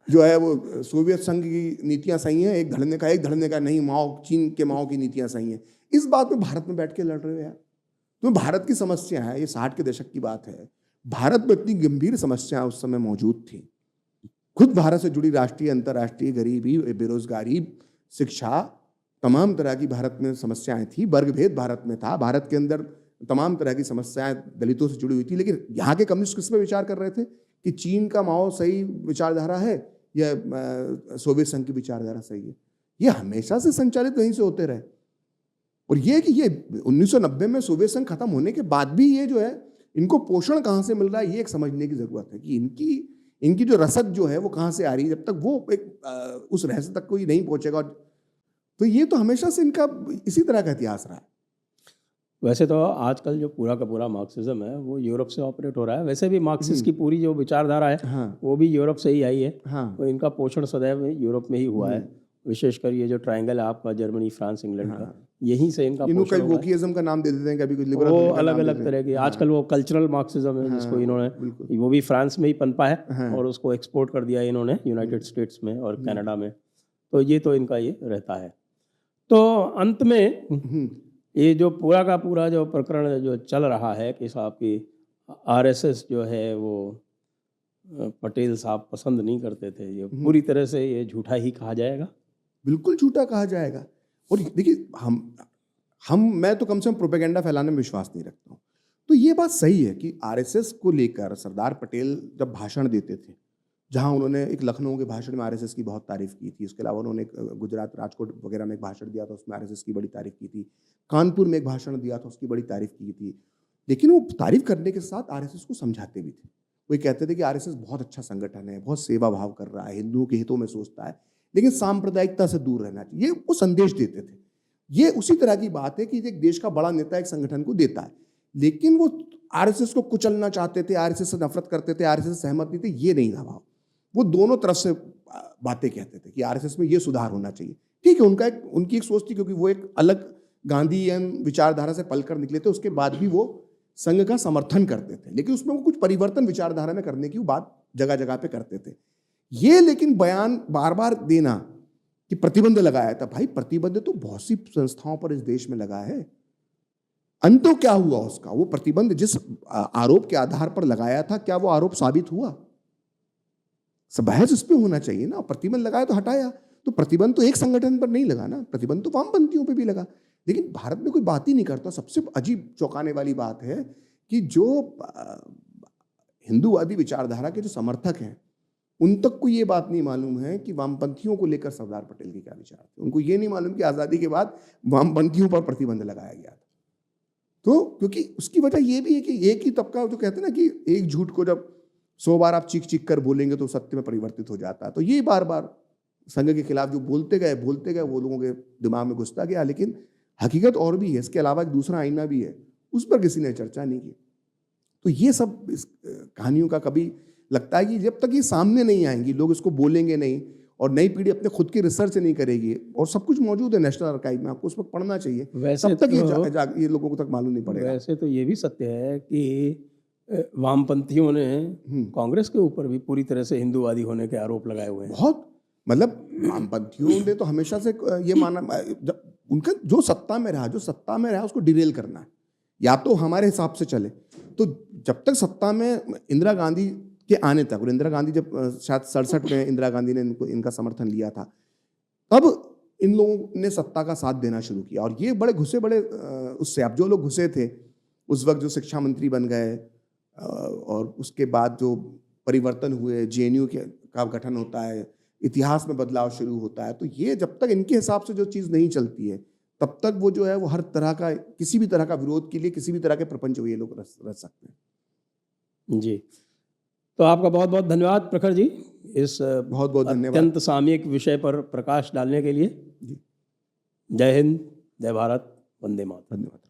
जो है वो सोवियत संघ की नीतियां सही हैं, एक धड़ने का नहीं, चीन के माओ की नीतियां सही हैं। इस बात में भारत में बैठ के लड़ रहे हो यार। तो भारत की समस्या है, ये 60 के दशक की बात है। भारत में इतनी गंभीर समस्याएं उस समय मौजूद थी। खुद भारत से जुड़ी राष्ट्रीय अंतर्राष्ट्रीय गरीबी, बेरोजगारी, शिक्षा, तमाम तरह की भारत में समस्याएं थी। वर्गभेद भारत में था, भारत के अंदर तमाम तरह की समस्याएं दलितों से जुड़ी हुई थी। लेकिन यहाँ के कम्युनिस्ट किस पे विचार कर रहे थे कि चीन का माओ सही विचारधारा है या सोवियत संघ की विचारधारा सही है? ये हमेशा से संचालित वहीं से होते रहे। और ये कि ये 1990 में सोवियत संघ खत्म होने के बाद भी ये जो है, इनको पोषण कहाँ से मिल रहा है, ये एक समझने की जरूरत है कि इनकी जो रसद जो है वो कहाँ से आ रही है। जब तक वो एक उस रहस्य तक कोई नहीं पहुंचेगा, तो ये तो हमेशा से इनका इसी तरह का इतिहास रहा है। वैसे तो आजकल जो पूरा का पूरा मार्क्सिज्म है वो यूरोप से ऑपरेट हो रहा है। वैसे भी मार्क्सिस्ट की पूरी जो विचारधारा है हाँ, वो भी यूरोप से ही आई है। हाँ, तो इनका पोषण सदैव यूरोप में ही हुआ है। विशेषकर ये जो ट्रायंगल है आपका, जर्मनी, फ्रांस, इंग्लैंड का, यहीं से इनका इनको पोषण कई हुआ है। वोकिज्म का नाम दे देते हैं, कभी कुछ लिबरल वो का नाम अलग दे अलग देते तरह हैं। की आजकल वो कल्चरल मार्क्सिज्म है जिसको इन्होंने, बिल्कुल। वो भी फ्रांस में ही पनपा है और उसको एक्सपोर्ट कर दिया इन्होंने यूनाइटेड स्टेट्स में और कनाडा में। तो ये तो इनका ये रहता है। तो अंत में ये जो पूरा का पूरा जो प्रकरण जो चल रहा है कि साहब की आरएसएस जो है वो पटेल साहब पसंद नहीं करते थे, ये पूरी तरह से ये झूठा ही कहा जाएगा। बिल्कुल झूठा कहा जाएगा। और देखिए, मैं तो कम से कम प्रोपेगेंडा फैलाने में विश्वास नहीं रखता हूँ। तो ये बात सही है कि आरएसएस को लेकर सरदार पटेल जब भाषण देते थे, जहाँ उन्होंने एक लखनऊ के भाषण में आरएसएस की बहुत तारीफ की थी, उसके अलावा उन्होंने गुजरात राजकोट वगैरह में एक भाषण दिया था, उसमें आरएसएस की बड़ी तारीफ की थी, कानपुर में एक भाषण दिया था, उसकी बड़ी तारीफ की थी। लेकिन वो तारीफ करने के साथ आरएसएस को समझाते भी थे। वो कहते थे कि आरएसएस बहुत अच्छा संगठन है, बहुत सेवा भाव कर रहा है, हिंदुओं के हितों में सोचता है, लेकिन सांप्रदायिकता से दूर रहना चाहिए, ये वो संदेश देते थे। ये उसी तरह की बात है कि एक देश का बड़ा नेता एक संगठन को देता है, लेकिन वो आरएसएस को कुचलना चाहते थे, आरएसएस से नफरत करते थे, आरएसएस से सहमत नहीं थे, ये नहीं था भाव। वो दोनों तरफ से बातें कहते थे कि आरएसएस में ये सुधार होना चाहिए। ठीक है, उनकी एक सोच थी, क्योंकि वो एक अलग गांधीयन विचारधारा से पलकर निकले थे, उसके बाद भी वो संघ का समर्थन करते थे, लेकिन उसमें वो कुछ परिवर्तन विचारधारा में करने की बात जगह जगह पे करते थे। ये लेकिन बयान बार बार देना कि प्रतिबंध लगाया था, भाई प्रतिबंध तो बहुत सी संस्थाओं पर इस देश में लगा है। अंतो क्या हुआ उसका? वो प्रतिबंध जिस आरोप के आधार पर लगाया था, क्या वो आरोप साबित हुआ? सब बहस इस पे होना चाहिए ना। प्रतिबंध लगाया तो हटाया, तो प्रतिबंध तो एक संगठन पर नहीं लगा ना, प्रतिबंध तो वामपंथियों पे भी लगा। लेकिन भारत में कोई बात ही नहीं करता। सबसे अजीब चौंकाने वाली बात है कि जो हिंदूवादी विचारधारा के जो समर्थक हैं, उन तक को ये बात नहीं मालूम है कि वामपंथियों को लेकर सरदार पटेल के क्या विचार थे। उनको ये नहीं मालूम कि आज़ादी के बाद वामपंथियों पर प्रतिबंध लगाया गया था। तो क्योंकि उसकी वजह ये भी है कि एक ही तबका, जो कहते हैं ना कि एक झूठ को जब 100 बार आप चीख चीख कर बोलेंगे तो सत्य में परिवर्तित हो जाता है। तो ये बार बार संघ के खिलाफ जो बोलते गए वो लोगों के दिमाग में घुसता गया। लेकिन हकीकत और भी है, इसके अलावा एक दूसरा आईना भी है, उस पर किसी ने चर्चा नहीं की। तो ये सब इस कहानियों का कभी लगता है कि जब तक ये सामने नहीं आएंगी, लोग इसको बोलेंगे नहीं और नई पीढ़ी अपने खुद की रिसर्च नहीं करेगी, और सब कुछ मौजूद है नेशनल आर्काइव में, आपको उस वक्त पढ़ना चाहिए, तब तक ये लोगों को तक मालूम नहीं पड़ेगा। वैसे तो ये भी सत्य है कि वामपंथियों ने कांग्रेस के ऊपर भी पूरी तरह से हिंदूवादी होने के आरोप लगाए हुए हैं। बहुत, मतलब वामपंथियों ने तो हमेशा से ये माना, जब उनका जो सत्ता में रहा उसको डिरेल करना है, या तो हमारे हिसाब से चले। तो जब तक सत्ता में इंदिरा गांधी के आने तक, और इंदिरा गांधी जब शायद 67 में इंदिरा गांधी ने इनका समर्थन लिया था, तब इन लोगों ने सत्ता का साथ देना शुरू किया। और ये बड़े उससे अब जो लोग घुसे थे उस वक्त, जो शिक्षा मंत्री बन गए और उसके बाद जो परिवर्तन हुए, जेएनयू का गठन होता है, इतिहास में बदलाव शुरू होता है, तो ये जब तक इनके हिसाब से जो चीज़ नहीं चलती है, तब तक वो जो है वो हर तरह का, किसी भी तरह का विरोध के लिए, किसी भी तरह के प्रपंच ये लोग रच सकते हैं। जी, तो आपका बहुत बहुत धन्यवाद प्रखर जी, इस बहुत बहुत धन्यवाद। अत्यंत सामयिक विषय पर प्रकाश डालने के लिए। जी, जय हिंद, जय भारत, वंदे मातरम। धन्यवाद।